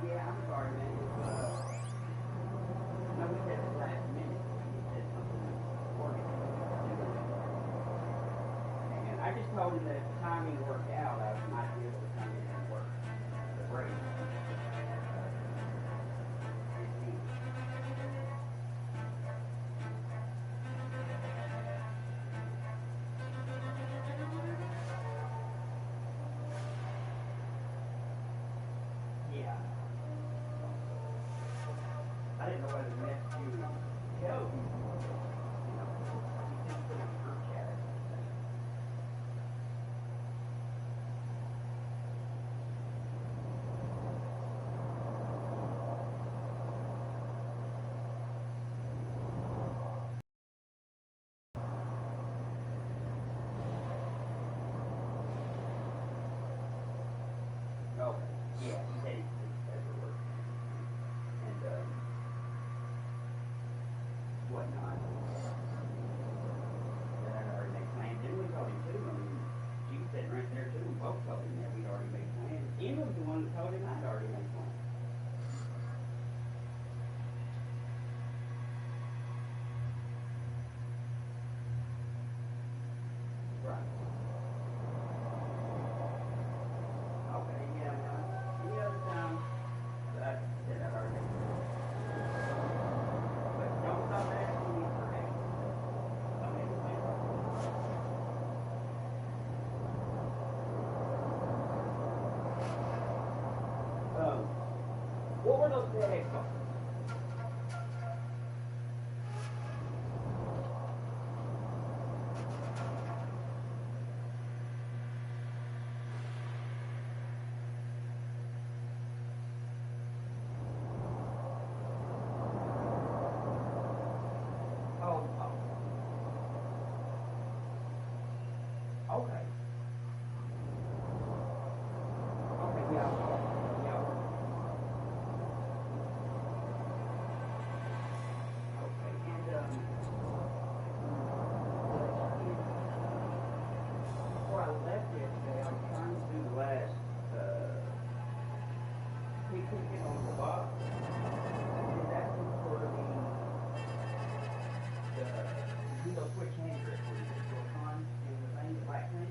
Yeah, I'm sorry, man. No, we said it last minute. He said something important. And I just told him that if the timing worked out, I might be able to come in and work. break. Yeah. I didn't know whether to message you and tell you, you know, you just put it in group chat or something. Okay. Yeah, he said he's everywhere. And, whatnot. That I'd already made plans. Then we told him too. I mean, she was sitting right there too. We both told him that we'd already made plans. He was the one that told him I'd already made plans. Right. Okay, yeah, well, any other time that I said I'd already made plans. But don't stop asking me for extra. I mean, what were those dead called? Oh, oh. Okay. Okay, yeah, yeah. Okay, and before I left yesterday, I was trying to do the last ticket on the box. It's asking for the do those switch hand grips where you put your on in the thing, the black thing.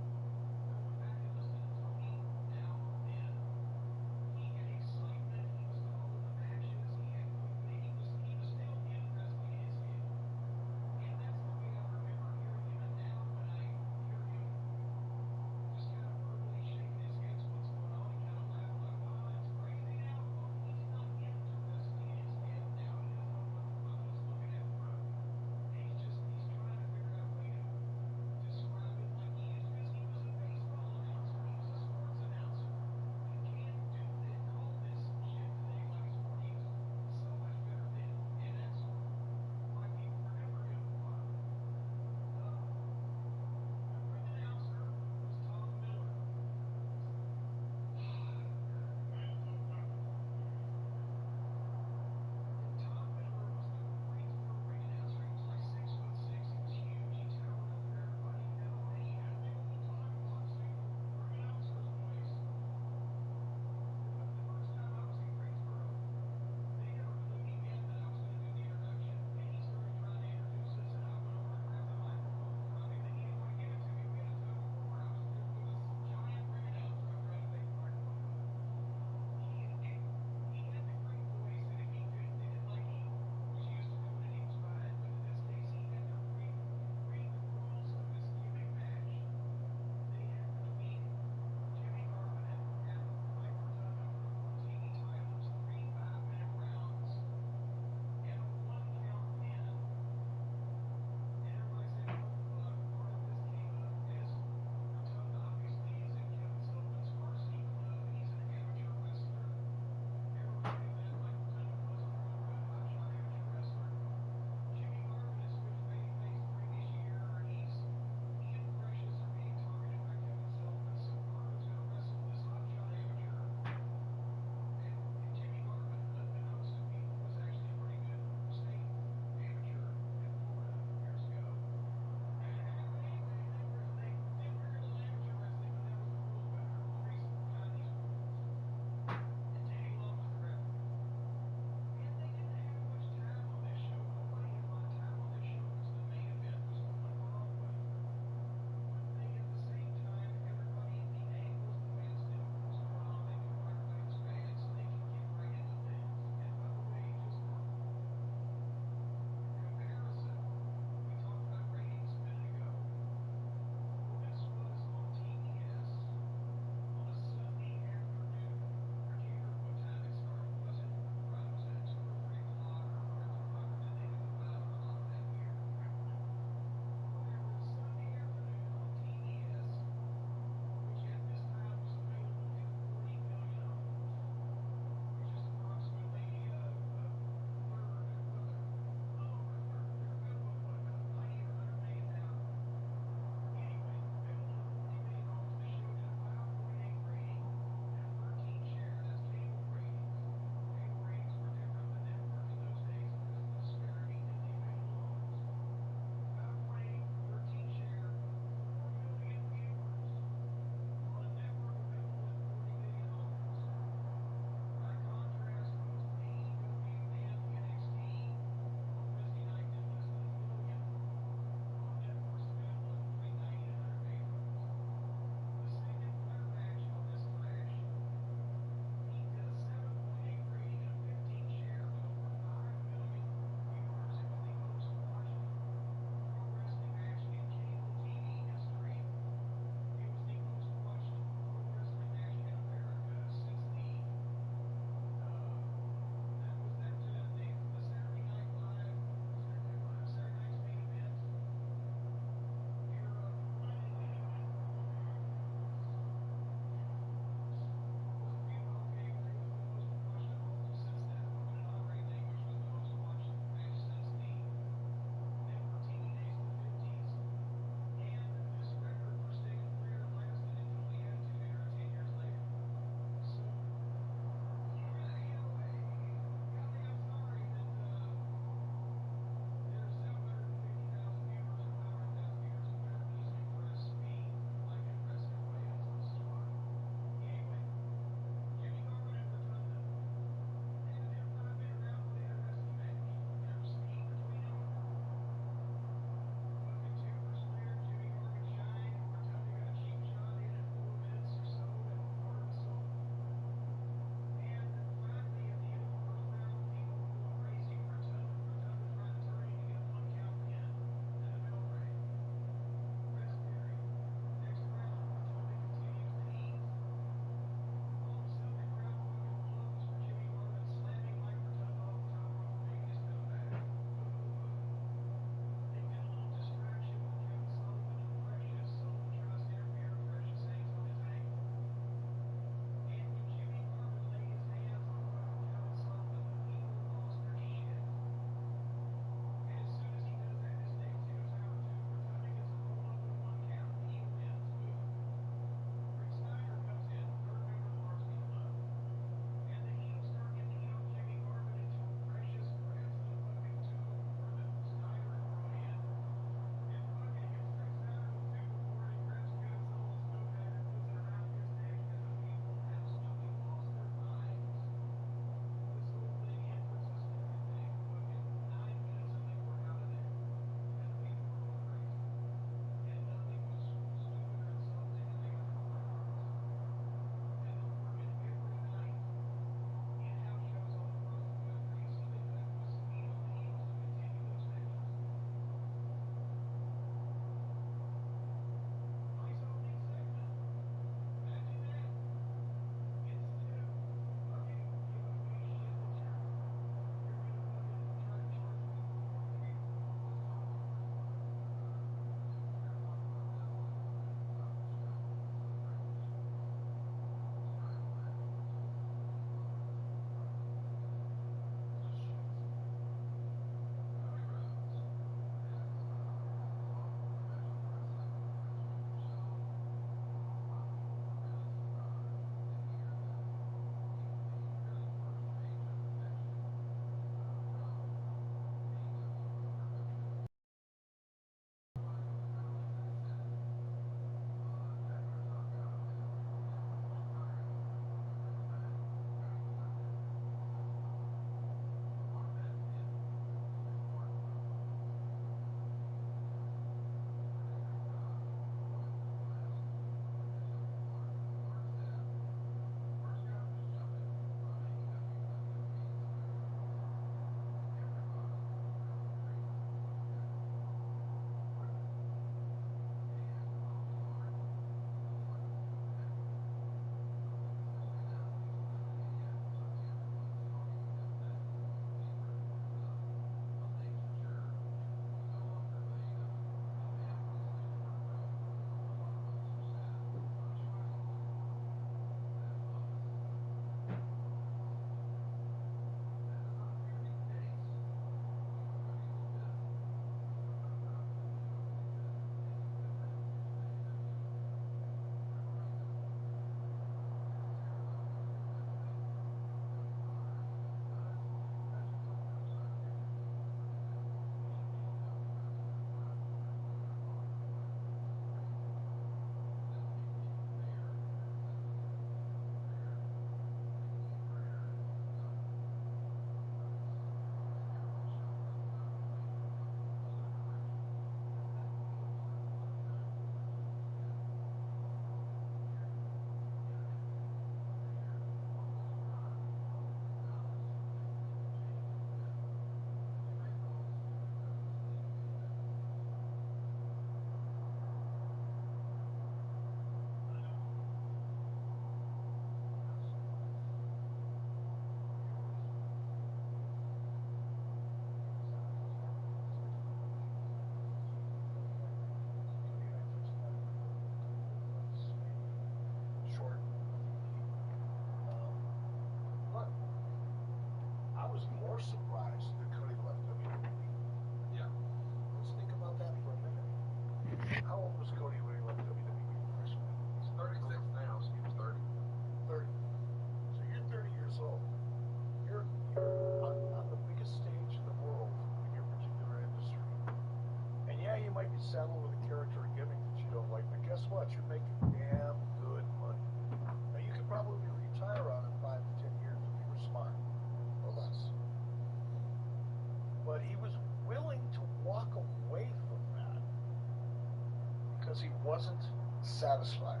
was he wasn't satisfied.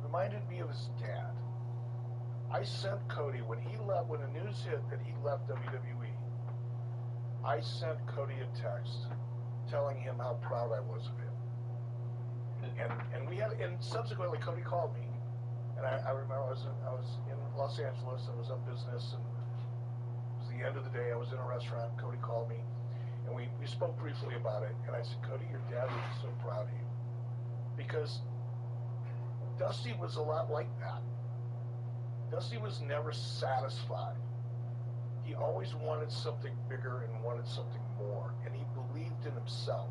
Reminded me of his dad. I sent Cody, when the news hit that he left WWE, I sent Cody a text telling him how proud I was of him. And subsequently Cody called me, and I remember I was in Los Angeles, I was on business, and it was the end of the day, I was in a restaurant, Cody called me, and we spoke briefly about it, and I said, Cody, your dad would be so proud of you. Because Dusty was a lot like that. Dusty was never satisfied. He always wanted something bigger and wanted something more, and he believed in himself.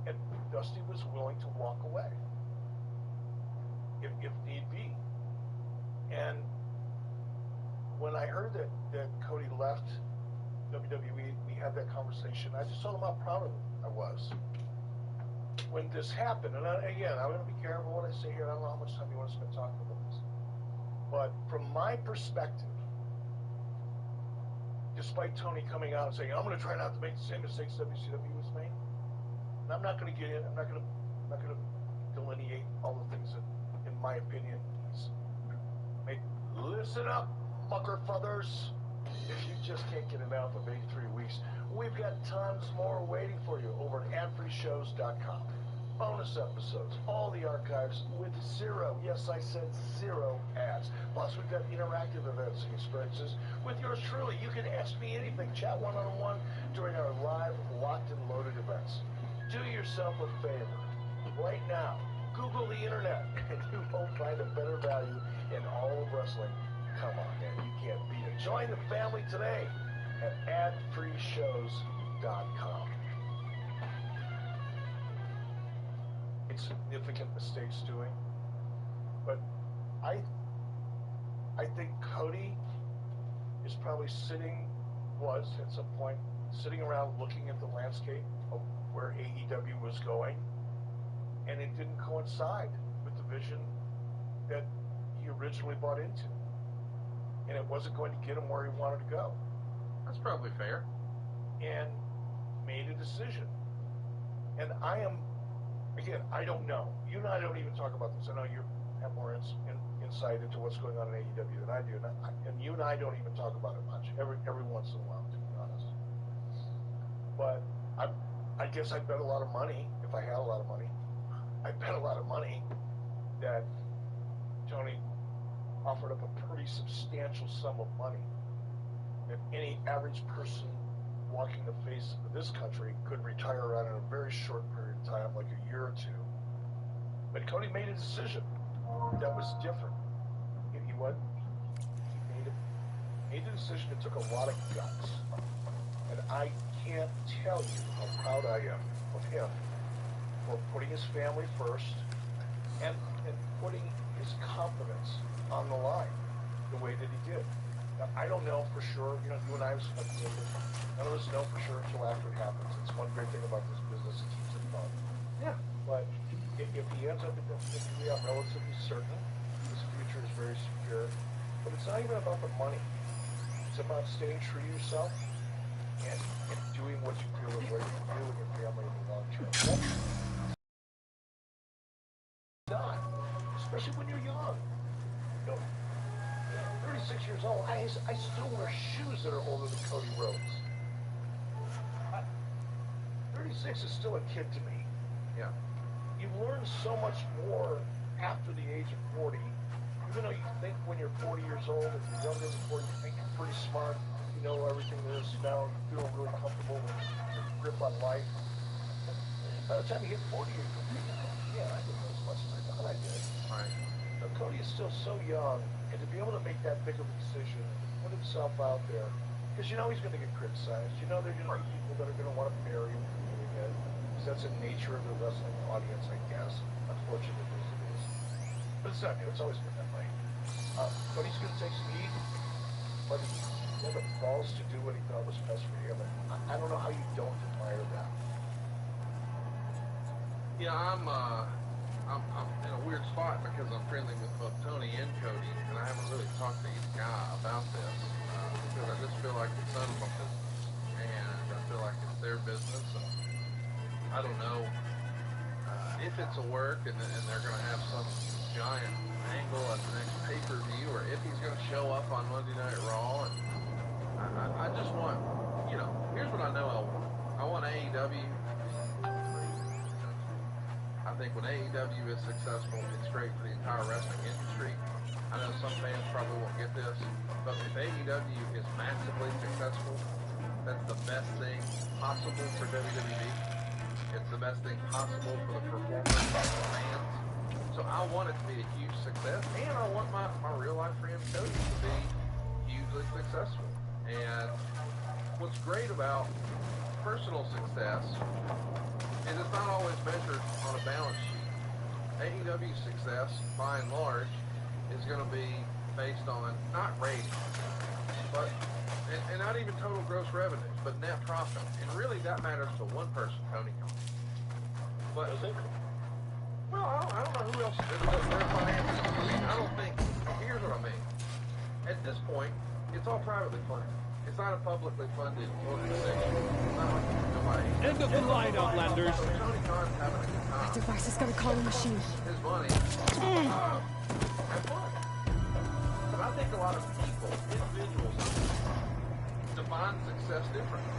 And Dusty was willing to walk away, if need be. And when I heard that Cody left WWE, we had that conversation. I just told him how proud of him I was. When this happened, and again, I'm going to be careful what I say here. I don't know how much time you want to spend talking about this. But from my perspective, despite Tony coming out and saying, I'm going to try not to make the same mistakes WCW has made, and I'm not going to get in, I'm not going to delineate all the things that, in my opinion, he's made. Listen up, mucker feathers. If you just can't get it out of 83 weeks, we've got tons more waiting for you over at adfreeshows.com. Bonus episodes, all the archives with zero, yes, I said zero ads. Plus, we've got interactive events and experiences with yours truly. You can ask me anything, chat one-on-one during our live, locked and loaded events. Do yourself a favor. Right now, Google the internet, and you won't find a better value in all of wrestling. Come on, man, you can't beat it. Join the family today at adfreeshows.com. Significant mistakes doing, but I think Cody is probably was at some point sitting around looking at the landscape of where AEW was going, and it didn't coincide with the vision that he originally bought into, and it wasn't going to get him where he wanted to go. That's probably fair. And made a decision. And again, I don't know. You and I don't even talk about this. I know you have more insight into what's going on in AEW than I do, and you and I don't even talk about it much. Every once in a while, to be honest. But I guess I bet a lot of money, if I had a lot of money, I bet a lot of money that Tony offered up a pretty substantial sum of money that any average person walking the face of this country could retire on in a very short period of time, like a year or two. But Cody made a decision that was different. He made a decision that took a lot of guts. And I can't tell you how proud I am of him for putting his family first and putting his confidence on the line the way that he did. Now, I don't know for sure, you and I have speculated. None of us know for sure until after it happens. It's one great thing about this business, it keeps it fun. Yeah. But if he ends up in WWE, I'm relatively certain his future is very secure. But it's not even about the money. It's about staying true to yourself and doing what you feel is right for you and your family in the long term. Not, especially when you're young. 36 years old, I still wear shoes that are older than Cody Rhodes. 36 is still a kid to me. Yeah. You learn so much more after the age of 40. Even though you think when you're 40 years old, if you're younger than 40, you think you're pretty smart, you know everything there is to know, you feel really comfortable with your grip on life. By the time you hit 40, you're going, yeah, I didn't know as much as I thought I did. Right. So Cody is still so young, and to be able to make that big of a decision, put himself out there, because you know he's going to get criticized. You know there are going to be people that are going to want to bury him for doing it, because that's the nature of the wrestling audience, I guess. Unfortunately, as it is. But it's not new. It's always been that way. Cody's going to take some heat, but he had the balls to do what he thought was best for him. And I don't know how you don't admire that. Yeah, I'm in a weird spot because I'm friendly with both Tony and Cody, and I haven't really talked to each guy about this because I just feel like it's none of my business, and I feel like it's their business, and I don't know if it's a work and they're going to have some giant angle at the next pay-per-view, or if he's going to show up on Monday Night Raw. And I just want, here's what I know I want. I want AEW. I think when AEW is successful, it's great for the entire wrestling industry. I know some fans probably won't get this, but if AEW is massively successful, that's the best thing possible for WWE. It's the best thing possible for the performers and the fans. So I want it to be a huge success, and I want my real-life friend Cody to be hugely successful. And what's great about personal success is it's not always measured on a balance sheet. AEW success, by and large, is going to be based on not ratings, but and not even total gross revenues, but net profit. And really, that matters to one person, Tony Khan. But well, I don't know who else is their finances. I don't think. Here's what I mean. At this point, it's all privately funded. It's not a publicly funded organization. It's not like nobody. End of the line, Outlanders. So Tony Khan's having a good time. My device has got a calling machine. His money. Have fun. But I think a lot of people, individuals, define success differently.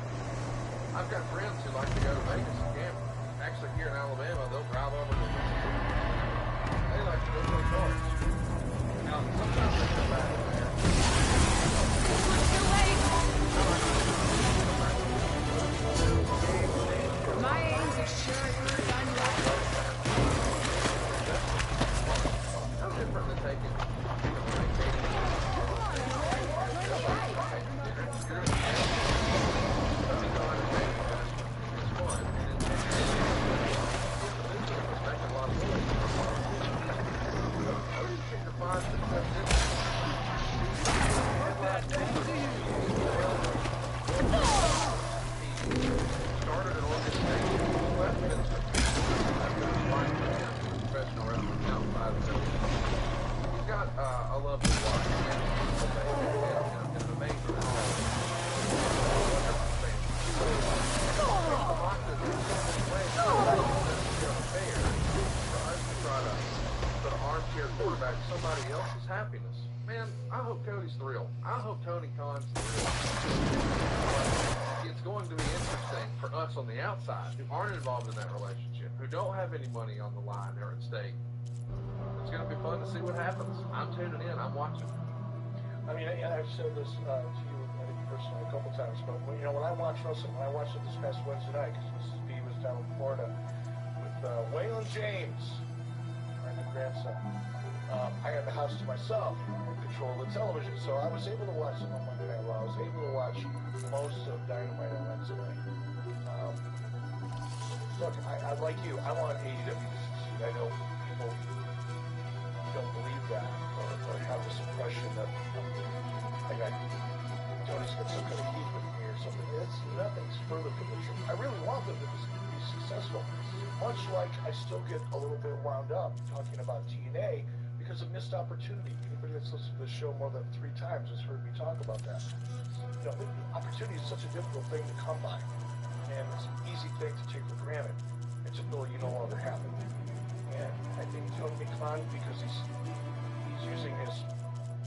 I've got friends who like to go to Vegas and gamble. Actually, here in Alabama, they'll drive over to Mississippi. They like to go play cards. Now, sometimes they come back there. My aims are sure done right. No different than taking started an organization professional wrestling outside of it. He's got a lovely wife and an amazing home. Armchair quarterback somebody else's happiness. Man, I hope Cody's thrilled. I hope Tony Khan's thrilled. It's going to be interesting for us on the outside who aren't involved in that relationship, who don't have any money on the line or at stake. It's going to be fun to see what happens. I'm tuning in. I'm watching. I mean, I've said this to you, I think personally, a couple times, but when I watch wrestling, when I watched it this past Wednesday night, because Mrs. B was down in Florida with Waylon James, my grandson. I had the house to myself and control the television, so I was able to watch some on Monday Night Raw. I was able to watch most of Dynamite on Wednesday night. Look, I like you. I want AEW to succeed. I know people don't believe that or have this impression that I got Tony's got some kind of heat with me or something. It's nothing's further from the truth. I really want them to be successful. Much like I still get a little bit wound up talking about TNA because of missed opportunity. Anybody that's listened to the show more than 3 times has heard me talk about that. Opportunity is such a difficult thing to come by, and it's an easy thing to take for granted until you no longer have it. And I think Tony Khan, because he's using his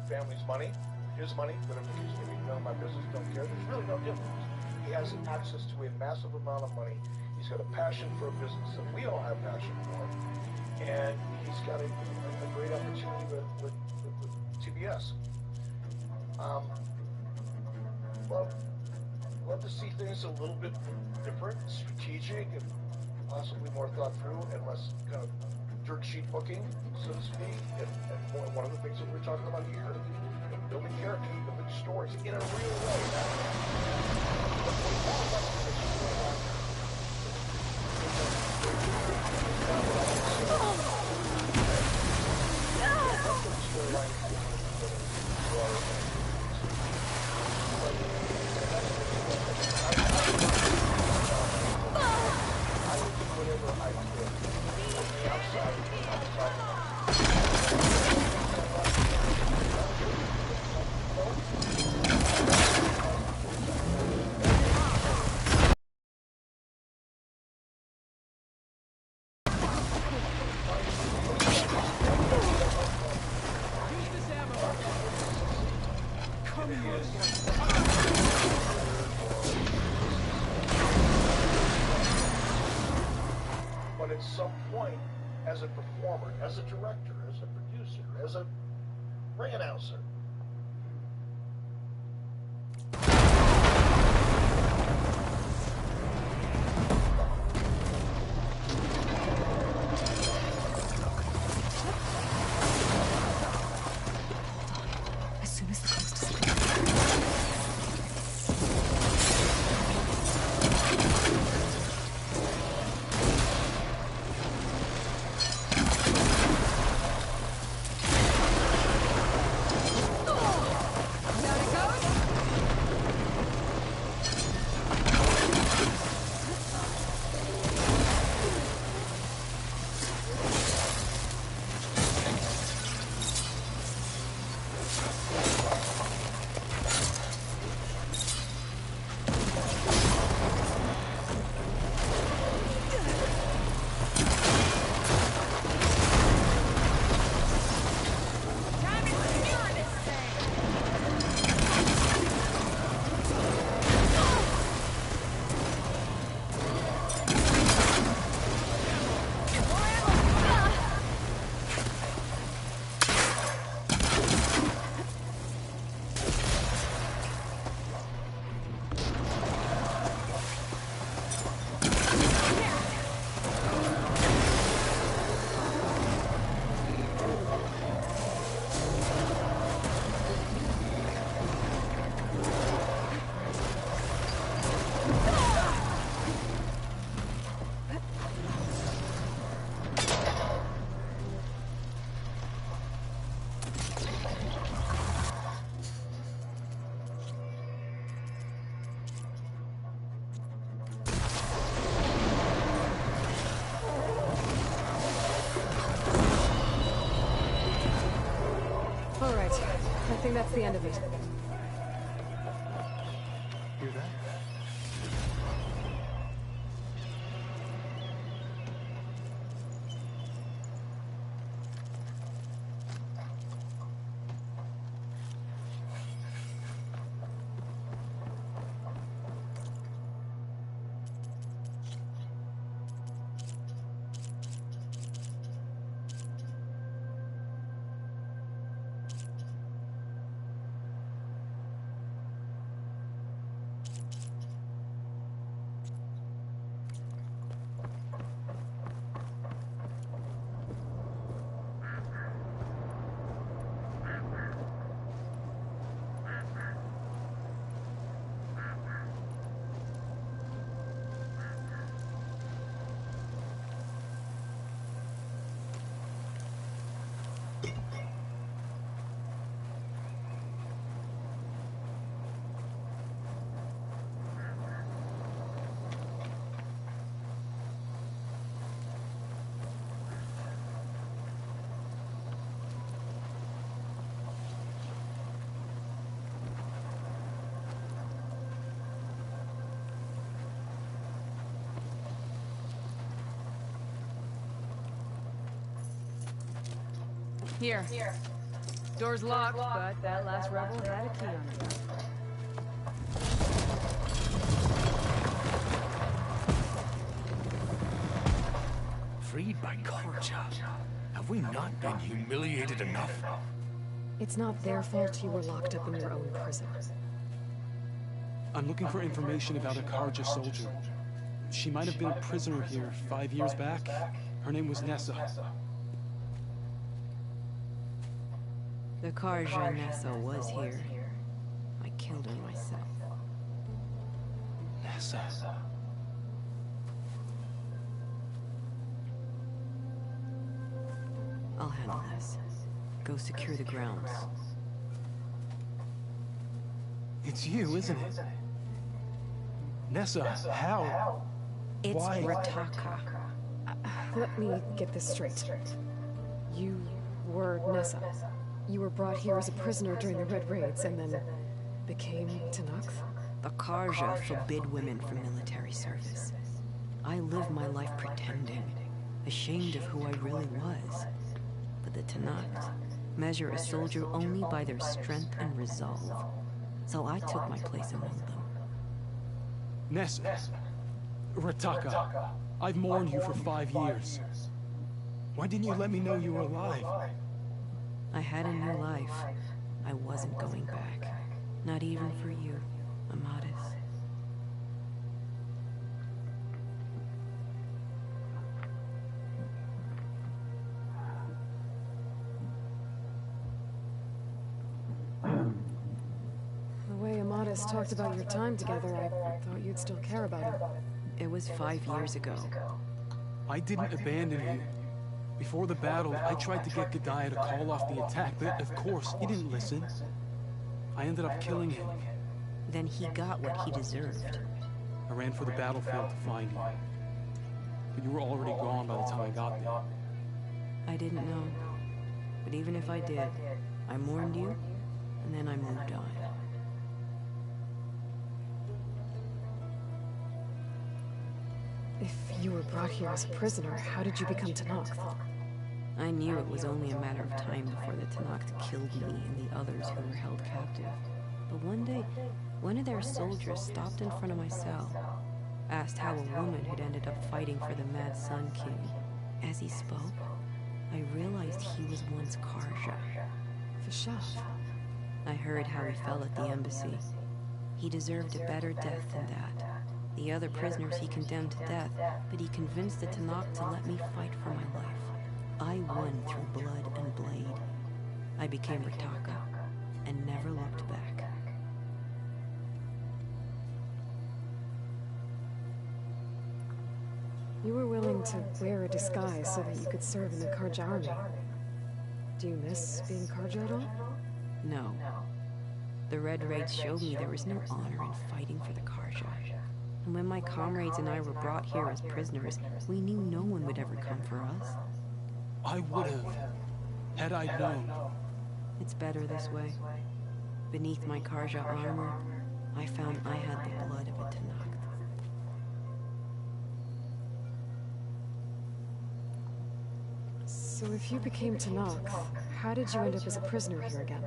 family's money, whatever he's giving, none of my business, don't care. There's really no difference. He has access to a massive amount of money. He's got a passion for a business that we all have passion for, and he's got a great opportunity with TBS. Love to see things a little bit different, strategic, and possibly more thought through, and less kind of dirt sheet booking, so to speak. And one of the things that we're talking about here, building characters, building stories in a real way. come here. But at some point, as a performer, as a director, as a producer, as a ring announcer, As soon as the coast is clear. All right. I think that's the end of it. Hear that? Here. Door's locked, but that last rebel had a key on it. Freed by Karja. Have we not been humiliated enough? It's not their fault you were locked up in your own prison. I'm looking for information about a Karja soldier. She might have been a prisoner here 5 years back. Her name was Nessa. The Karja Nessa was here. I killed her myself. Nessa. I'll handle this. Go secure the grounds. It's you, isn't it? Nessa, how? It's Why? Rataka. Let me get this straight. You were Nessa. You were brought here as a prisoner during the Red Raids and then became Tanakh? The Karja forbid women from military service. I lived my life pretending, ashamed of who I really was. But the Tanakh measure a soldier only by their strength and resolve. so I took my place among them. Nessa, Rataka, I've mourned you for 5 years. Why didn't you let me know you were alive? I had a new life. I wasn't going back. Not even for you, Amadis. The way Amadis talked about your time together, I thought you'd still care about him. It was 5 years ago. I didn't abandon you. Before the battle, I tried to get Godiah to call off the attack, but of course, he didn't listen. I ended up killing him. Then he got what he deserved. I ran for the battlefield to find you. But you were already gone by the time I got there. I didn't know. But even if I did, I mourned you, and then I moved on. If you were brought here as a prisoner, how did you become Tenakth? I knew it was only a matter of time before the Tenakth killed me and the others who were held captive. But one day, one of their soldiers stopped in front of my cell, asked how a woman had ended up fighting for the Mad Sun King. As he spoke, I realized he was once Karja. Vashaf. I heard how he fell at the embassy. He deserved a better death than that. The other prisoners he condemned to death, but he convinced the Tenakth to let me fight for my life. I won through blood and blade. I became Rataka, and never looked back. You were willing to wear a disguise so that you could serve in the Karja army. Do you miss being Karja at all? No. The Red Raids showed me there was no honor in fighting for the Karja. And when my comrades and I were brought here as prisoners, we knew no one would ever come for us. I would have, had I known. It's better this way. Beneath my Karja armor, I found I had the blood of a Tenakth. So if you became Tenakth, how did you end up as a prisoner here again?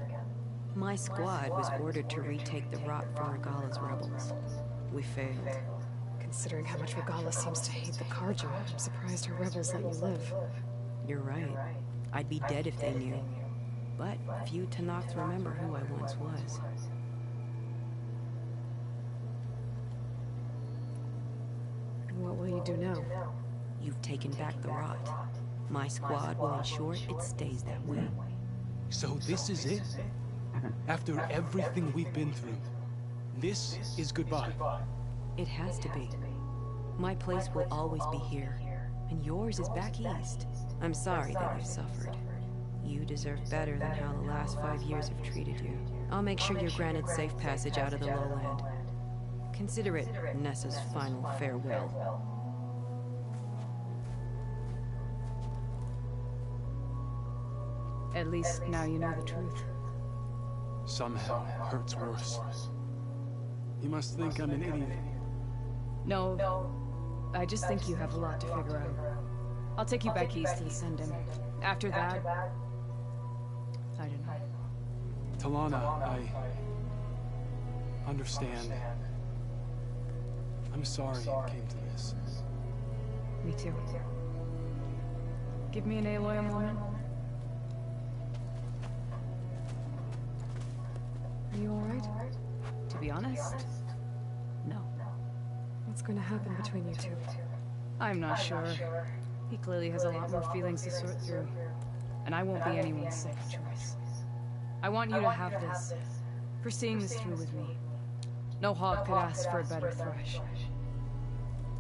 My squad was ordered to retake the Rot from Regala's rebels. We failed. Considering how much Regala seems to hate the Karja, I'm surprised her rebels let you live. You're right. I'd be dead if they knew. But few Tenakths remember who I once was. What will you do now? You've taken back the Rot. My squad will ensure it stays that way. So this is it? After everything we've been through, this is goodbye? It has to be. My place will always be here, and yours is back east. I'm sorry that you've suffered. You deserve better than how the last 5 years have treated you. I'll make sure you're granted safe passage out of the lowland. Consider it Nessa's final farewell. At least now you know the truth. Somehow it hurts worse. You must think I'm an idiot. No, I just think you have a lot to figure out. I'll take you back east to the Sending. After that, I don't know. Talana, I understand. I'm sorry it came to this. Me too. Give me an Aloy moment. Are you alright? To be honest, no. What's going to happen between you two? I'm not sure. He clearly has a lot more feelings to sort through. And I won't be anyone's second choice. I want you to have this, for seeing this through with me. No hawk could ask for a better thresh.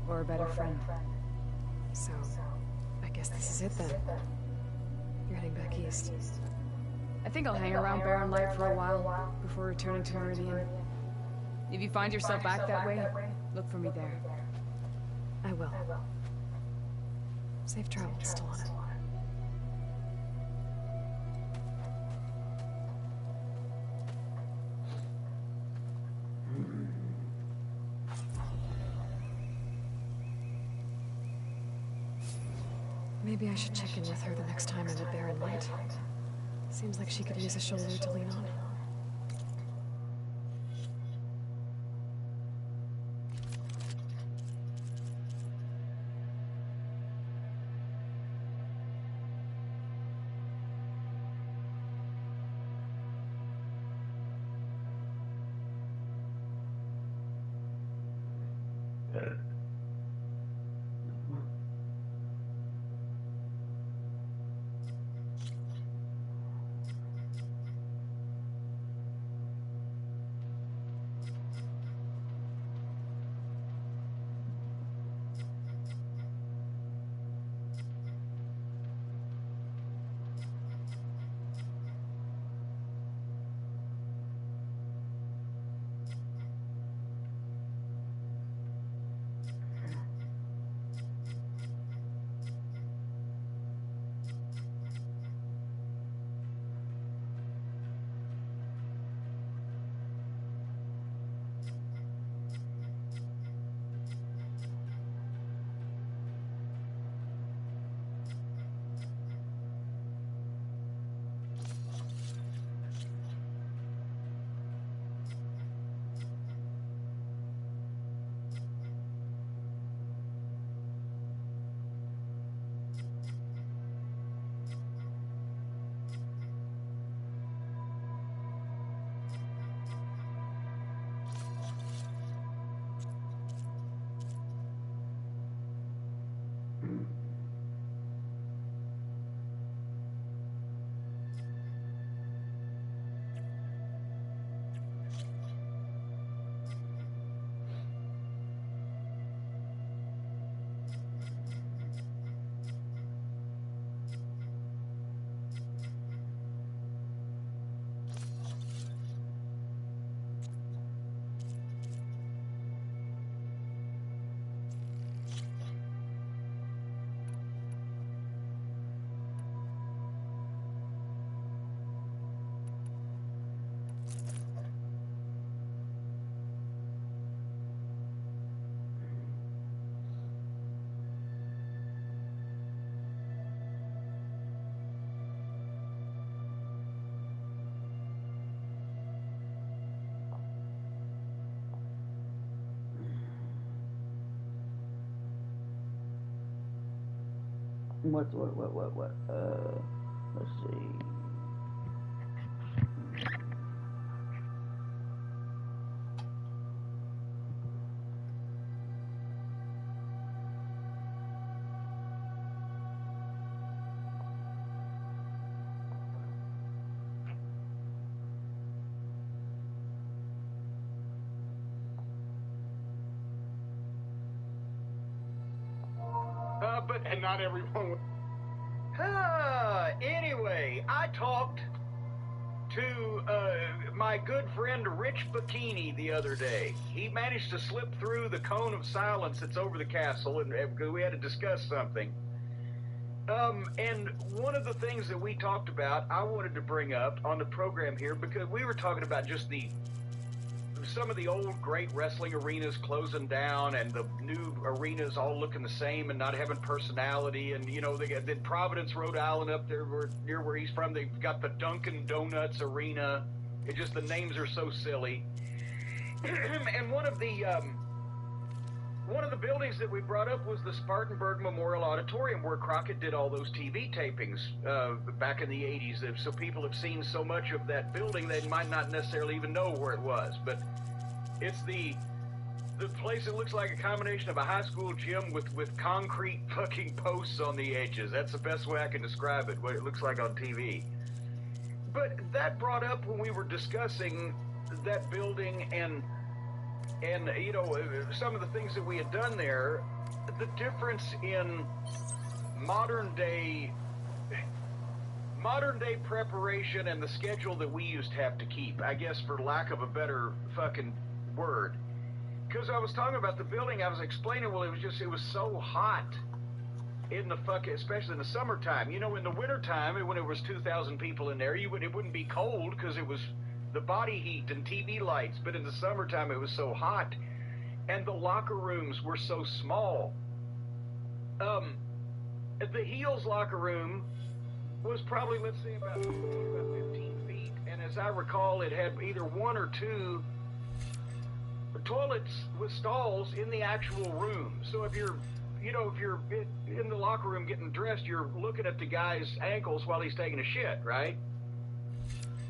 Or a better friend. So, I guess this is it then. You're heading back east. I think I'll hang around Barren Light for a while, before returning to Meridian. If you find yourself back that way, look for me there. I will. Safe travels, Talana. Maybe I should check in with her the next time I'm at Barren Light. Seems like she could use a shoulder to lean on. What? Let's see. But And not everyone. Anyway, I talked to my good friend Rich Bikini the other day. He managed to slip through the cone of silence that's over the castle, and we had to discuss something. And one of the things that we talked about, I wanted to bring up on the program here, because we were talking about just some of the old great wrestling arenas closing down, and the new arenas all looking the same and not having personality. And you know, they got in Providence, Rhode Island, up there near where he's from, they've got the Dunkin' Donuts Arena. It just, the names are so silly. And one of the buildings that we brought up was the Spartanburg Memorial Auditorium, where Crockett did all those TV tapings back in the 80s. So people have seen so much of that building, they might not necessarily even know where it was. But it's the place that looks like a combination of a high school gym with concrete fucking posts on the edges. That's the best way I can describe it, what it looks like on TV. But that brought up when we were discussing that building and you know, some of the things that we had done there, the difference in modern day preparation and the schedule that we used to have to keep, I guess, for lack of a better fucking word. Because I was talking about the building, I was explaining, well, it was so hot in the fucking, especially in the summertime. You know, in the wintertime, when it was 2,000 people in there, it wouldn't be cold because it was the body heat and TV lights, but in the summertime it was so hot, and the locker rooms were so small. The Heels locker room was probably, let's say, about 15 feet, and as I recall, it had either one or two toilets with stalls in the actual room. So if you're in the locker room getting dressed, you're looking at the guy's ankles while he's taking a shit, right?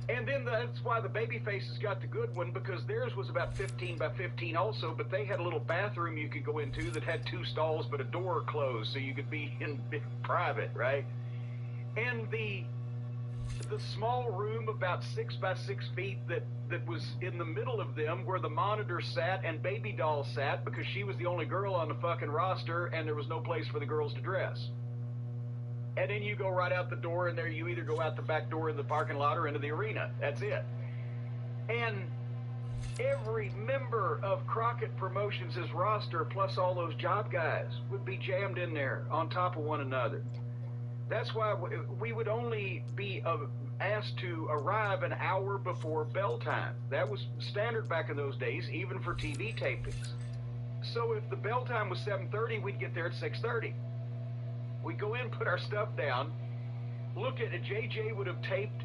And then that's why the babyfaces got the good one, because theirs was about 15 by 15 also, but they had a little bathroom you could go into that had 2 stalls but a door closed, so you could be in private, right? And the small room about 6 by 6 feet that was in the middle of them, where the monitor sat and Baby Doll sat, because she was the only girl on the fucking roster and there was no place for the girls to dress. And then you go right out the door, and there you either go out the back door in the parking lot or into the arena. That's it. And every member of Crockett Promotions' roster, plus all those job guys, would be jammed in there on top of one another. That's why we would only be asked to arrive an hour before bell time. That was standard back in those days, even for TV tapings. So if the bell time was 7:30, we'd get there at 6:30. We go in, put our stuff down, look at it. JJ would have taped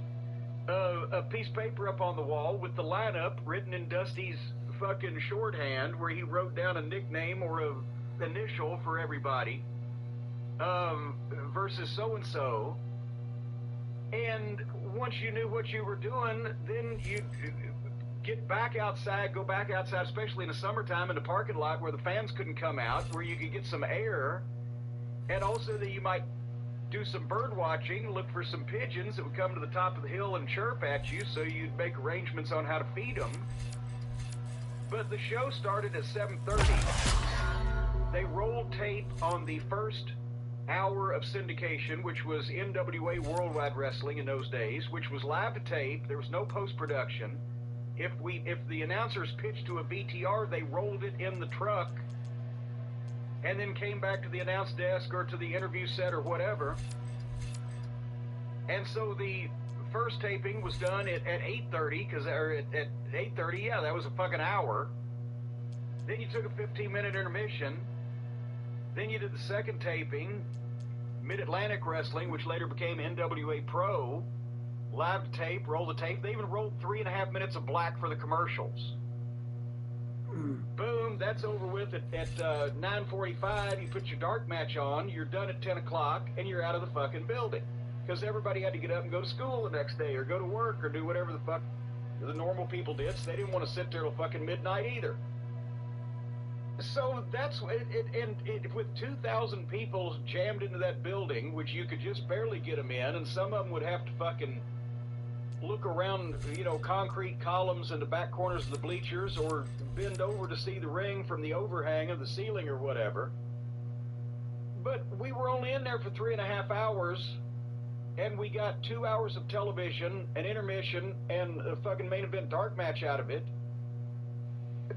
a piece of paper up on the wall with the lineup written in Dusty's fucking shorthand, where he wrote down a nickname or a initial for everybody, versus so-and-so. And once you knew what you were doing, then you'd get back outside, go back outside, especially in the summertime, in the parking lot where the fans couldn't come out, where you could get some air. And also that you might do some bird watching, look for some pigeons that would come to the top of the hill and chirp at you, so you'd make arrangements on how to feed them. But the show started at 7:30. They rolled tape on the first hour of syndication, which was NWA Worldwide Wrestling in those days, which was live to tape. There was no post-production. If the announcers pitched to a BTR, they rolled it in the truck and then came back to the announce desk or to the interview set or whatever. And so the first taping was done at 8:30, at 8:30, yeah, that was a fucking hour. Then you took a 15-minute intermission. Then you did the second taping, Mid-Atlantic Wrestling, which later became NWA Pro, live to tape, roll the tape. They even rolled 3.5 minutes of black for the commercials. Boom, that's over with at 9:45. You put your dark match on, you're done at 10 o'clock, and you're out of the fucking building. Because everybody had to get up and go to school the next day, or go to work, or do whatever the fuck the normal people did, so they didn't want to sit there till fucking midnight either. So that's it, with 2,000 people jammed into that building, which you could just barely get them in, and some of them would have to fucking look around, concrete columns in the back corners of the bleachers, or bend over to see the ring from the overhang of the ceiling or whatever. But we were only in there for 3.5 hours, and we got 2 hours of television, an intermission, and a fucking main event dark match out of it.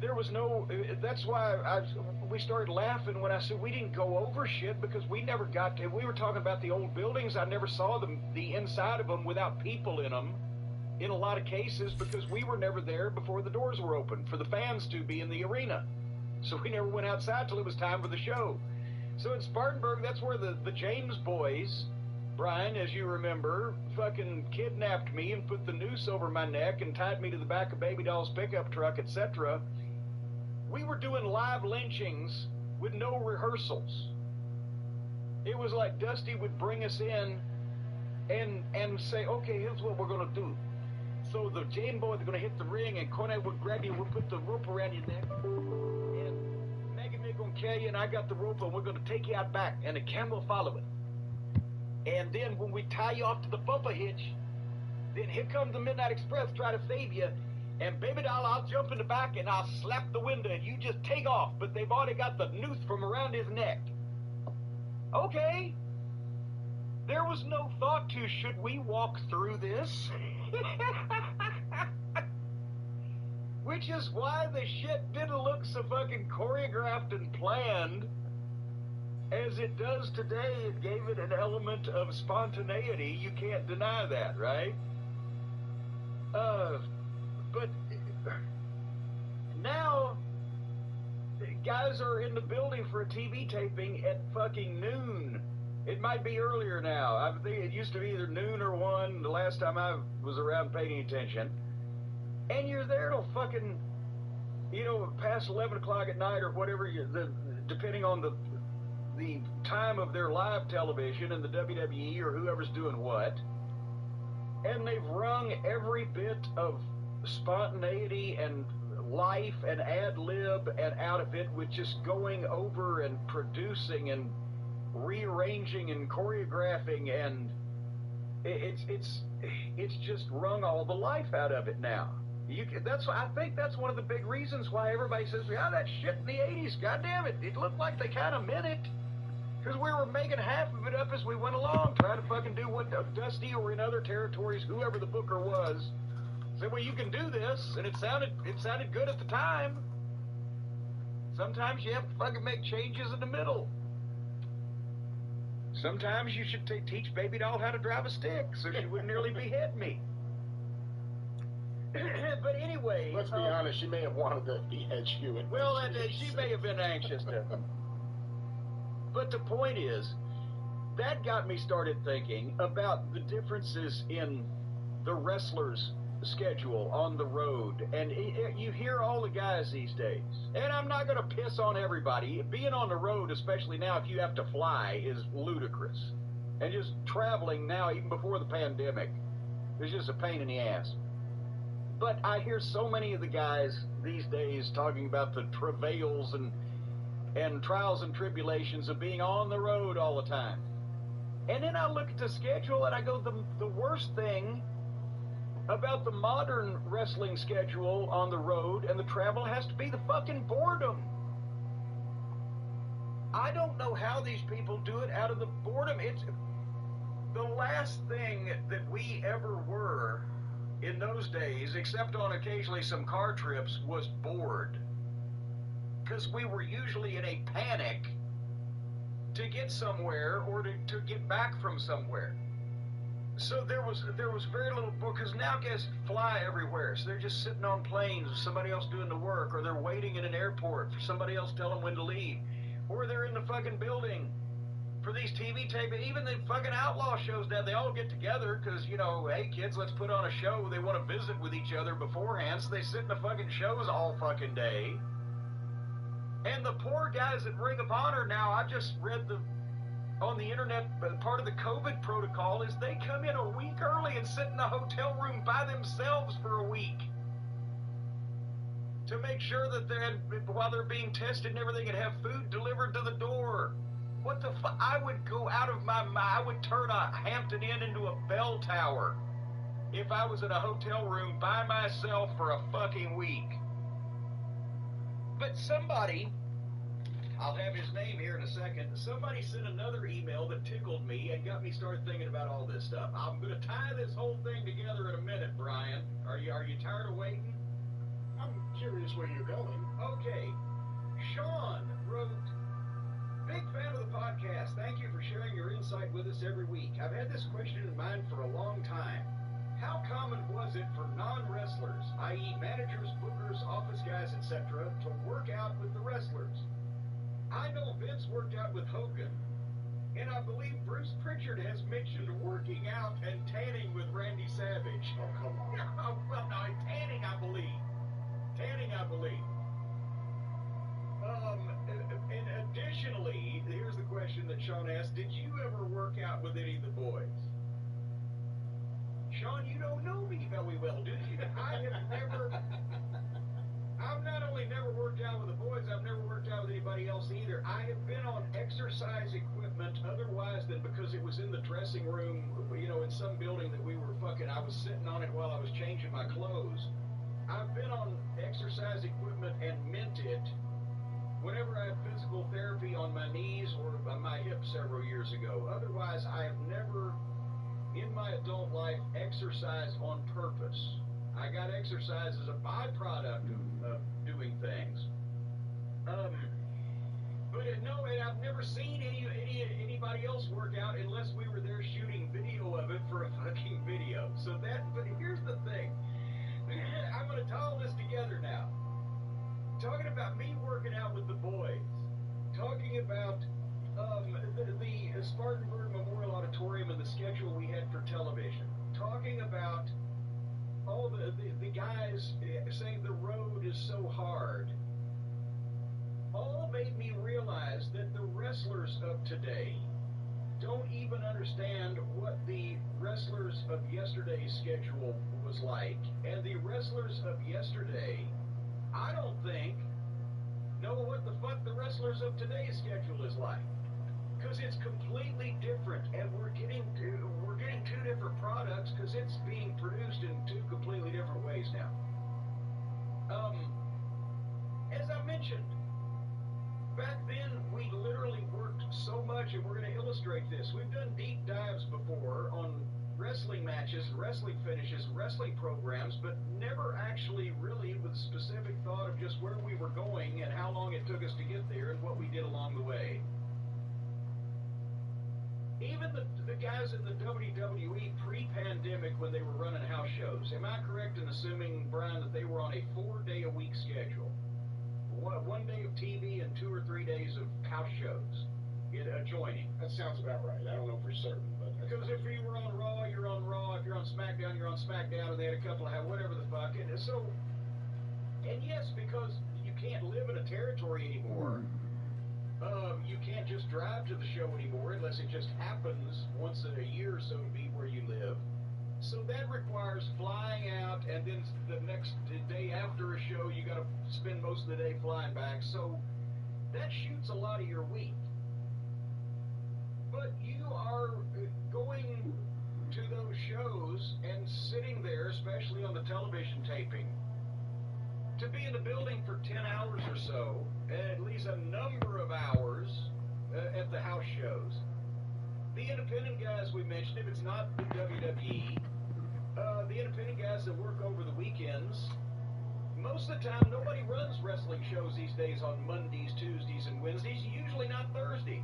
There was no, that's why we started laughing when I said we didn't go over shit, because we never got to, we were talking about the old buildings. I never saw the inside of them without people in them, in a lot of cases, because we were never there before the doors were open for the fans to be in the arena. So we never went outside till it was time for the show. So in Spartanburg, that's where the James boys, Brian, as you remember, fucking kidnapped me and put the noose over my neck and tied me to the back of Baby Doll's pickup truck, etc. We were doing live lynchings with no rehearsals. It was like Dusty would bring us in and say, okay, here's what we're going to do. So the Jane boys are going to hit the ring, and Cornette would grab you, we'll put the rope around your neck, and Megan is going to carry you, and I got the rope, and we're going to take you out back, and the camera will follow it. And then when we tie you off to the bumper hitch, then here comes the Midnight Express, try to save you, and Baby Doll, I'll jump in the back, and I'll slap the window, and you just take off, but they've already got the noose from around his neck. Okay. There was no thought to, should we walk through this? Which is why the shit didn't look so fucking choreographed and planned as it does today. It gave it an element of spontaneity. You can't deny that, right? But now, guys are in the building for a TV taping at fucking noon. It might be earlier now. I think it used to be either noon or 1 the last time I was around paying attention. And you're there till fucking, past 11 o'clock at night or whatever, depending on the time of their live television and the WWE or whoever's doing what. And they've wrung every bit of spontaneity and life and ad lib and out of it with just going over and producing and rearranging and choreographing, and it's just wrung all the life out of it now. I think that's one of the big reasons why everybody says, "Yeah, that shit in the '80s, goddamn it, it looked like they kind of meant it." Because we were making half of it up as we went along, trying to fucking do what Dusty or in other territories, whoever the booker was, said, "Well, you can do this," and it sounded good at the time. Sometimes you have to fucking make changes in the middle. Sometimes you should teach Baby Doll how to drive a stick so she wouldn't nearly behead me. But anyway, let's be honest, she may have wanted to behead you. Well, she may have been anxious to. But the point is, that got me started thinking about the differences in the wrestlers' schedule on the road. And you hear all the guys these days. And I'm not going to piss on everybody. Being on the road, especially now if you have to fly, is ludicrous. And just traveling now, even before the pandemic, is just a pain in the ass. But I hear so many of the guys these days talking about the travails and trials and tribulations of being on the road all the time. And then I look at the schedule and I go, the worst thing about the modern wrestling schedule on the road and the travel has to be the fucking boredom. I don't know how these people do it out of the boredom. It's the last thing that we ever were in those days, except on occasionally some car trips, was bored. Because we were usually in a panic to get somewhere or to get back from somewhere. So there was very little book, because now guys fly everywhere. So they're just sitting on planes with somebody else doing the work, or they're waiting in an airport for somebody else to tell them when to leave. Or they're in the fucking building for these TV taping. Even the fucking outlaw shows now, they all get together because, you know, hey kids, let's put on a show. They want to visit with each other beforehand, so they sit in the fucking shows all fucking day. And the poor guys at Ring of Honor now, I just read on the internet, part of the COVID protocol is they come in a week early and sit in a hotel room by themselves for a week to make sure that while they're being tested and everything, and have food delivered to the door. What the fuck? I would go out of my mind. I would turn a Hampton Inn into a bell tower if I was in a hotel room by myself for a fucking week. But somebody, I'll have his name here in a second, somebody sent another email that tickled me and got me started thinking about all this stuff. I'm going to tie this whole thing together in a minute, Brian. Are you tired of waiting? I'm curious where you're going. Okay. Sean wrote, "Big fan of the podcast. Thank you for sharing your insight with us every week. I've had this question in mind for a long time. How common was it for non-wrestlers, i.e. managers, bookers, office guys, etc., to work out with the wrestlers? I know Vince worked out with Hogan, and I believe Bruce Pritchard has mentioned working out and tanning with Randy Savage." Oh, come on. Well, no, tanning, I believe. And additionally, here's the question that Sean asked, did you ever work out with any of the boys? Sean, you don't know me very well, do you? I've not only never worked out with the boys, I've never worked out with anybody else either. I have been on exercise equipment otherwise than because it was in the dressing room, you know, in some building that we were I was sitting on it while I was changing my clothes. I've been on exercise equipment and meant it whenever I had physical therapy on my knees or on my hips several years ago. Otherwise, I have never, in my adult life, exercised on purpose. I got exercise as a byproduct of doing things. But no, I've never seen anybody else work out unless we were there shooting video of it for a fucking video. But here's the thing. I'm going to tie all this together now. Talking about me working out with the boys. Talking about the Spartanburg Memorial Auditorium and the schedule we had for television. Talking about all the guys saying the road is so hard. All made me realize that the wrestlers of today don't even understand what the wrestlers of yesterday's wrestlers of today's schedule is like. Because it's completely different, and we're getting two different products because it's being produced in two completely different ways now. As I mentioned, back then we literally worked so much, and we're going to illustrate this. We've done deep dives before on wrestling matches and wrestling finishes and wrestling programs, but never actually really with a specific thought of just where we were going and how long it took us to get there and what we did along the way. Even the guys in the WWE pre-pandemic when they were running house shows, am I correct in assuming, Brian, that they were on a 4-day-a-week schedule? One day of TV and 2 or 3 days of house shows adjoining. That sounds about right. I don't know for certain, but... Because if you were on Raw, you're on Raw. If you're on SmackDown, you're on SmackDown, and they had a couple of whatever the fuck. And so, and yes, because you can't live in a territory anymore. You can't just drive to the show anymore unless it just happens once in a year or so to be where you live. So that requires flying out, and then the next day after a show, you got to spend most of the day flying back. So that shoots a lot of your week. But you are going to those shows and sitting there, especially on the television taping, to be in the building for 10 hours or so, at least a number of hours at the house shows. The independent guys we mentioned, if it's not the WWE, the independent guys that work over the weekends, most of the time nobody runs wrestling shows these days on Mondays, Tuesdays, and Wednesdays, usually not Thursdays.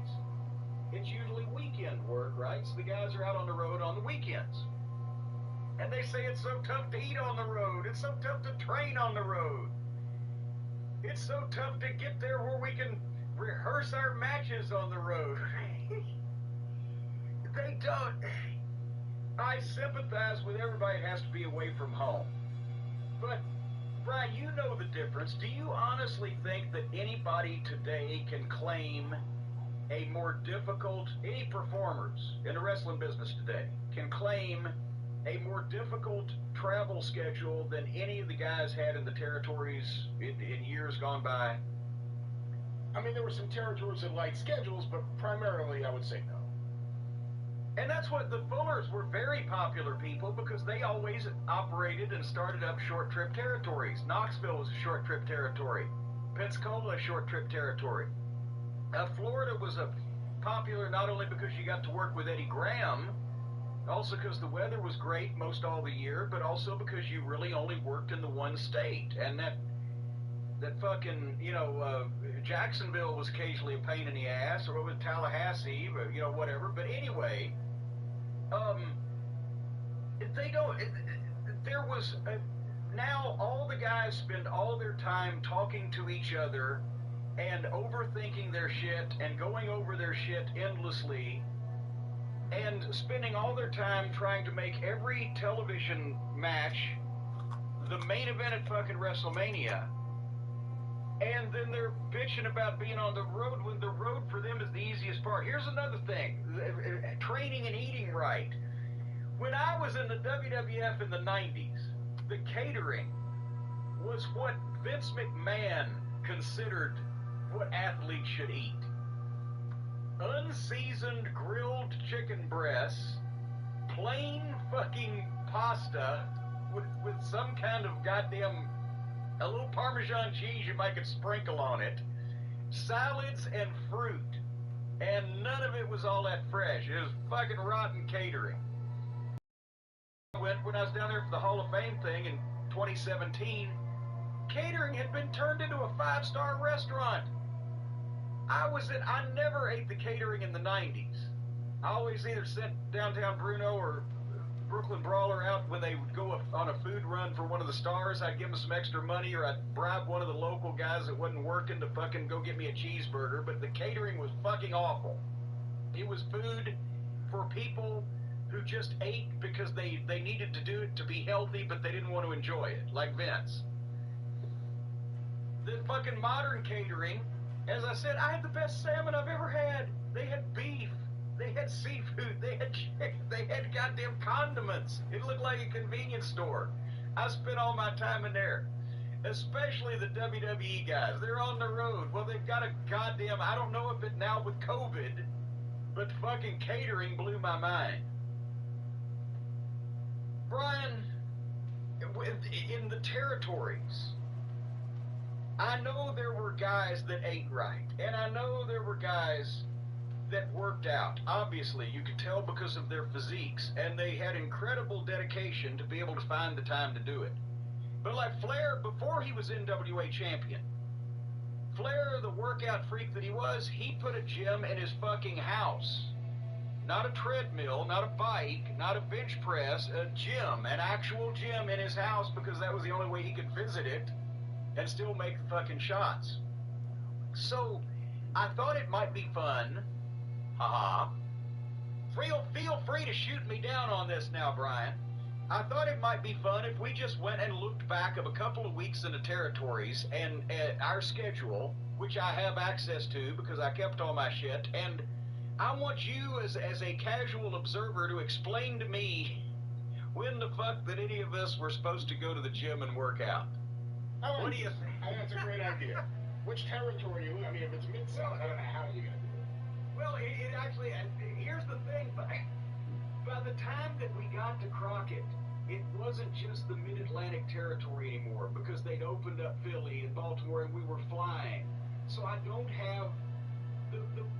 It's usually weekend work, right? So the guys are out on the road on the weekends. And they say it's so tough to eat on the road. It's so tough to train on the road. It's so tough to get there where we can rehearse our matches on the road. They don't. I sympathize with everybody that has to be away from home. But, Brian, you know the difference. Do you honestly think that anybody today can claim a more difficult, any performers in the wrestling business today can claim a more difficult travel schedule than any of the guys had in the territories in years gone by? I mean, there were some territories that light schedules, but primarily I would say no. And that's what the Fullers were, very popular people, because they always operated and started up short trip territories. Knoxville was a short trip territory. Pensacola, a short trip territory. Florida was popular not only because you got to work with Eddie Graham, also because the weather was great most all the year, but also because you really only worked in the one state. And that fucking, Jacksonville was occasionally a pain in the ass, or with Tallahassee, but, whatever. But anyway, now all the guys spend all their time talking to each other and overthinking their shit and going over their shit endlessly and spending all their time trying to make every television match the main event at fucking WrestleMania. And then they're bitching about being on the road when the road for them is the easiest part. Here's another thing, training and eating right. When I was in the WWF in the 90s, the catering was what Vince McMahon considered what athletes should eat. Unseasoned grilled chicken breasts, plain fucking pasta with some kind of goddamn, a little Parmesan cheese you might could sprinkle on it, salads and fruit, and none of it was all that fresh. It was fucking rotten catering. When I was down there for the Hall of Fame thing in 2017, catering had been turned into a 5-star restaurant. I never ate the catering in the 90s. I always either sent Downtown Bruno or Brooklyn Brawler out when they would go on a food run for one of the stars. I'd give them some extra money, or I'd bribe one of the local guys that wasn't working to fucking go get me a cheeseburger. But the catering was fucking awful. It was food for people who just ate because they needed to do it to be healthy, but they didn't want to enjoy it, like Vince. The fucking modern catering, as I said, I had the best salmon I've ever had. They had beef. They had seafood. They had chicken. They had goddamn condiments. It looked like a convenience store. I spent all my time in there. Especially the WWE guys. They're on the road. Well, they've got a goddamn, I don't know if it now with COVID, but fucking catering blew my mind. Brian, in the territories, I know there were guys that ate right, and I know there were guys that worked out. Obviously, you could tell because of their physiques, and they had incredible dedication to be able to find the time to do it. But like Flair, before he was NWA champion, Flair, the workout freak that he was, he put a gym in his fucking house. Not a treadmill, not a bike, not a bench press, a gym, an actual gym in his house, because that was the only way he could visit it and still make the fucking shots. So, I thought it might be fun. Haha. Feel free to shoot me down on this now, Brian. I thought it might be fun if we just went and looked back of a couple of weeks in the territories and our schedule, which I have access to because I kept all my shit, and I want you as a casual observer to explain to me when the fuck that any of us were supposed to go to the gym and work out. What do you think? That's a great idea. Which territory you? I mean, if it's Mid-South, I don't know how you're gonna do it. Well, it actually, here's the thing, by the time that we got to Crockett, it wasn't just the Mid-Atlantic territory anymore, because they'd opened up Philly and Baltimore and we were flying. So I don't have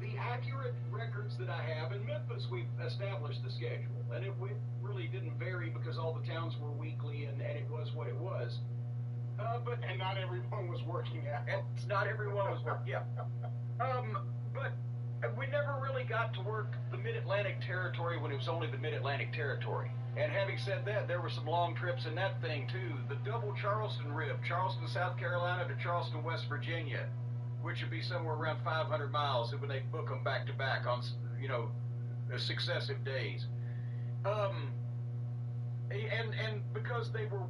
the accurate records that I have. In Memphis, we've established the schedule, and it really didn't vary because all the towns were weekly and it was what it was. And not everyone was working out. Not everyone was working, yeah. But we never really got to work the Mid-Atlantic territory when it was only the Mid-Atlantic territory. And having said that, there were some long trips in that thing, too. The double Charleston rib, Charleston, South Carolina to Charleston, West Virginia, which would be somewhere around 500 miles when they book them back-to-back on, successive days. And because they were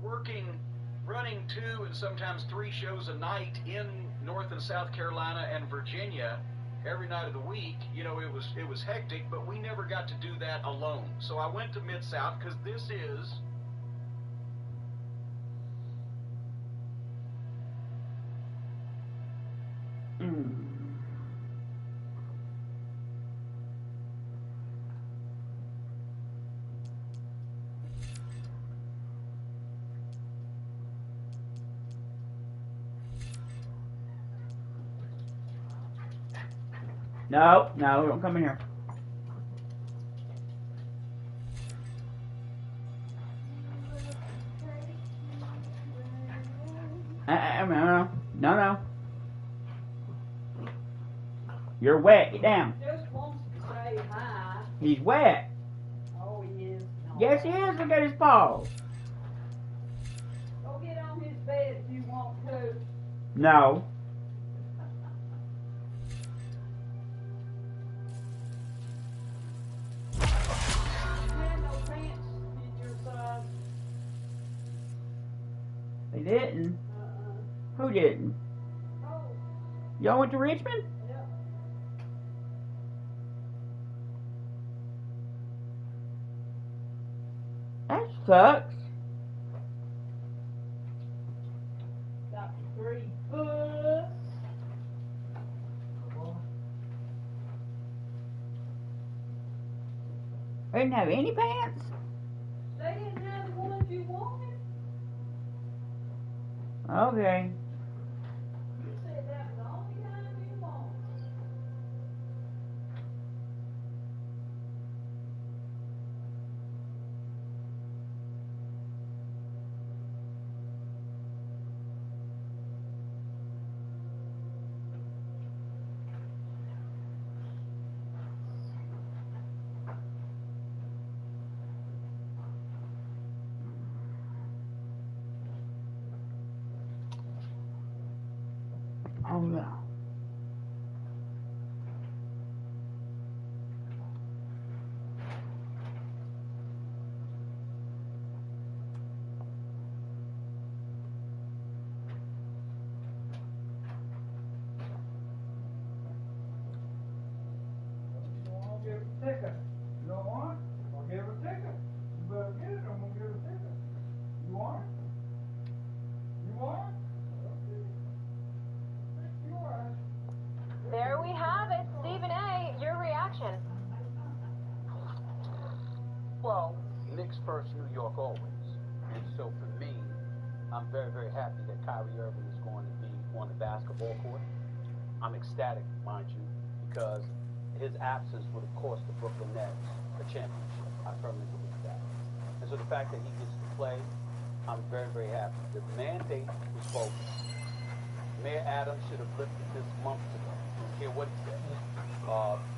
running 2 and sometimes 3 shows a night in North and South Carolina and Virginia every night of the week, it was hectic, but we never got to do that alone. So I went to Mid-South because this is No, don't come in here. No. You're wet. Get down. Just wants to say hi. He's wet. Oh, he is. No. Yes, he is. Look at his paws. Go get on his bed if you want to. No. They didn't? Who didn't? Y'all went to Richmond? Yep. That sucks. Got 3 books. They didn't have any pants? They didn't have the ones you wanted. Okay. You said that was the only kind you wanted. Oh, yeah. I'll give a ticket. You don't want it? I'll give a ticket. You better get it. I'm gonna give a ticket. You want it? You want it? very, very happy that Kyrie Irving is going to be on the basketball court. I'm ecstatic, mind you, because his absence would have cost the Brooklyn Nets a championship. I firmly believe that. And so the fact that he gets to play, I'm very, very happy. The mandate was bogus. Mayor Adams should have lifted this months ago. I don't care what he said.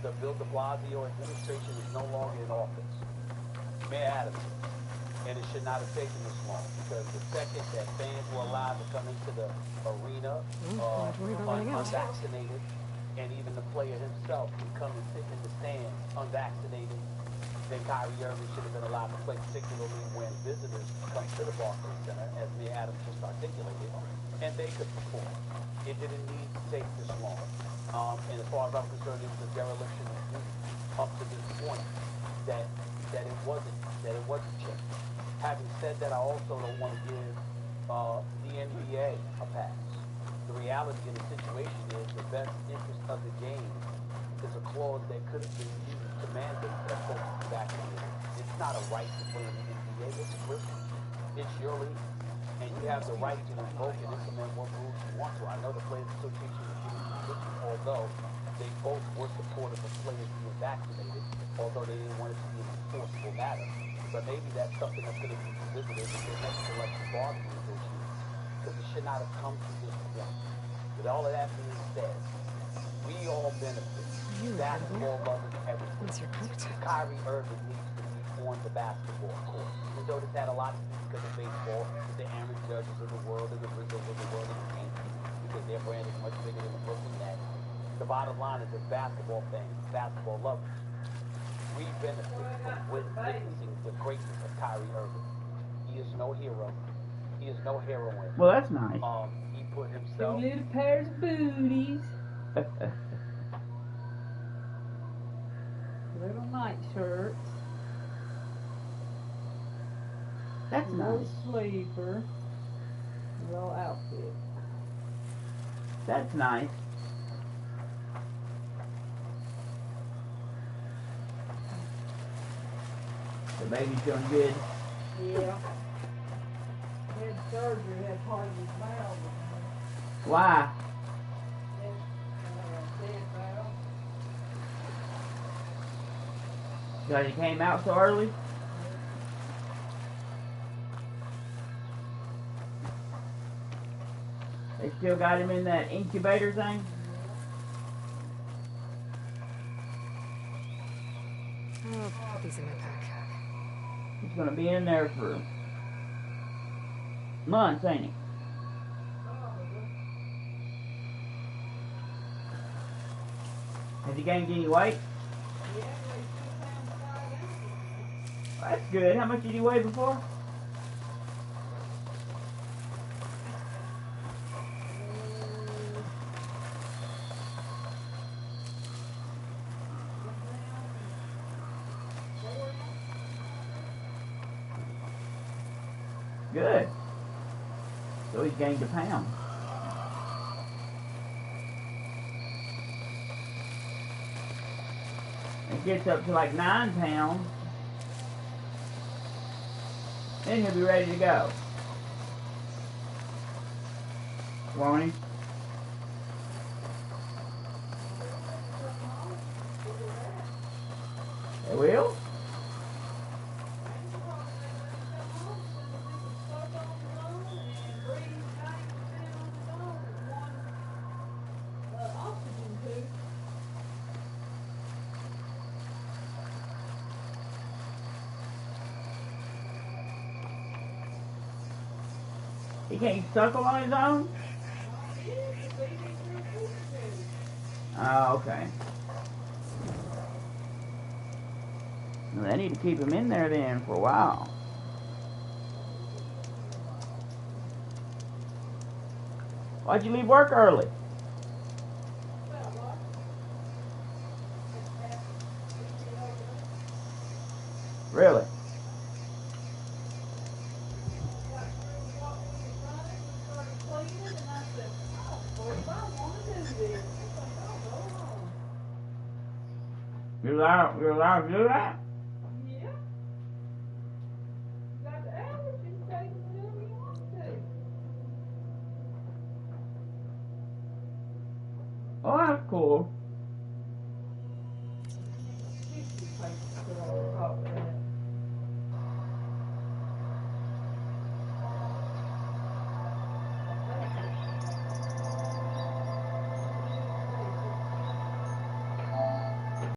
The Bill de Blasio administration is no longer in office. Mayor Adams. And it should not have taken this long, because the second that fans were allowed to come into the arena, unvaccinated, and even the player himself would come and sit in the stands unvaccinated, then Kyrie Irving should have been allowed to play, particularly when visitors come to the Barclays Center, as Mayor Adams just articulated, and they could perform. It didn't need to take this long. And as far as I'm concerned, it was a dereliction of duty up to this point that it wasn't changed. Having said that, I also don't want to give the NBA a pass. The reality of the situation is the best interest of the game is a clause that could have been used to mandate that folks be vaccinated. It's not a right to play in the NBA. It's a privilege. It's your league. And you have the right to invoke and implement what rules you want to. I know the Players Association is giving position, although they both were supportive of players being vaccinated, although they didn't want it to be an enforceable matter. But maybe that's something that's going to be revisited in the next collective bargaining negotiations, because it should not have come to this point. With all of that being said, we all benefit. Basketball lovers everything. Kyrie Irving needs to be on the basketball court. Even though this had a lot to do because of baseball, with the Aaron Judges of the world, and the Rizzos of the world, and the Yankees, because their brand is much bigger than the Brooklyn Nets. The bottom line is that basketball fans, basketball lovers, we benefit from witnessing the greatness of Kyrie Irving. He is no hero. He is no heroine. Well, that's nice. He put himself... Two little pairs of booties. Little night shirts. That's little nice. Sleeper. Little outfit. That's nice. The baby's doing good. Yeah. Had surgery, had part of his valve. Why? Because he came out so early? They still got him in that incubator thing? I'll put these in my pack. He's gonna be in there for months, ain't he? Has he gained any weight? That's good. How much did he weigh before? Good. So he's gained a pound. It gets up to like 9 pounds. Then he'll be ready to go. Won't he? They will? He can't suckle on his own? Oh, okay. Well, they need to keep him in there then for a while. Why'd you leave work early? Really? You're allowed to do that? Yeah. You got the hours, you can take whatever you want to. Oh, that's cool.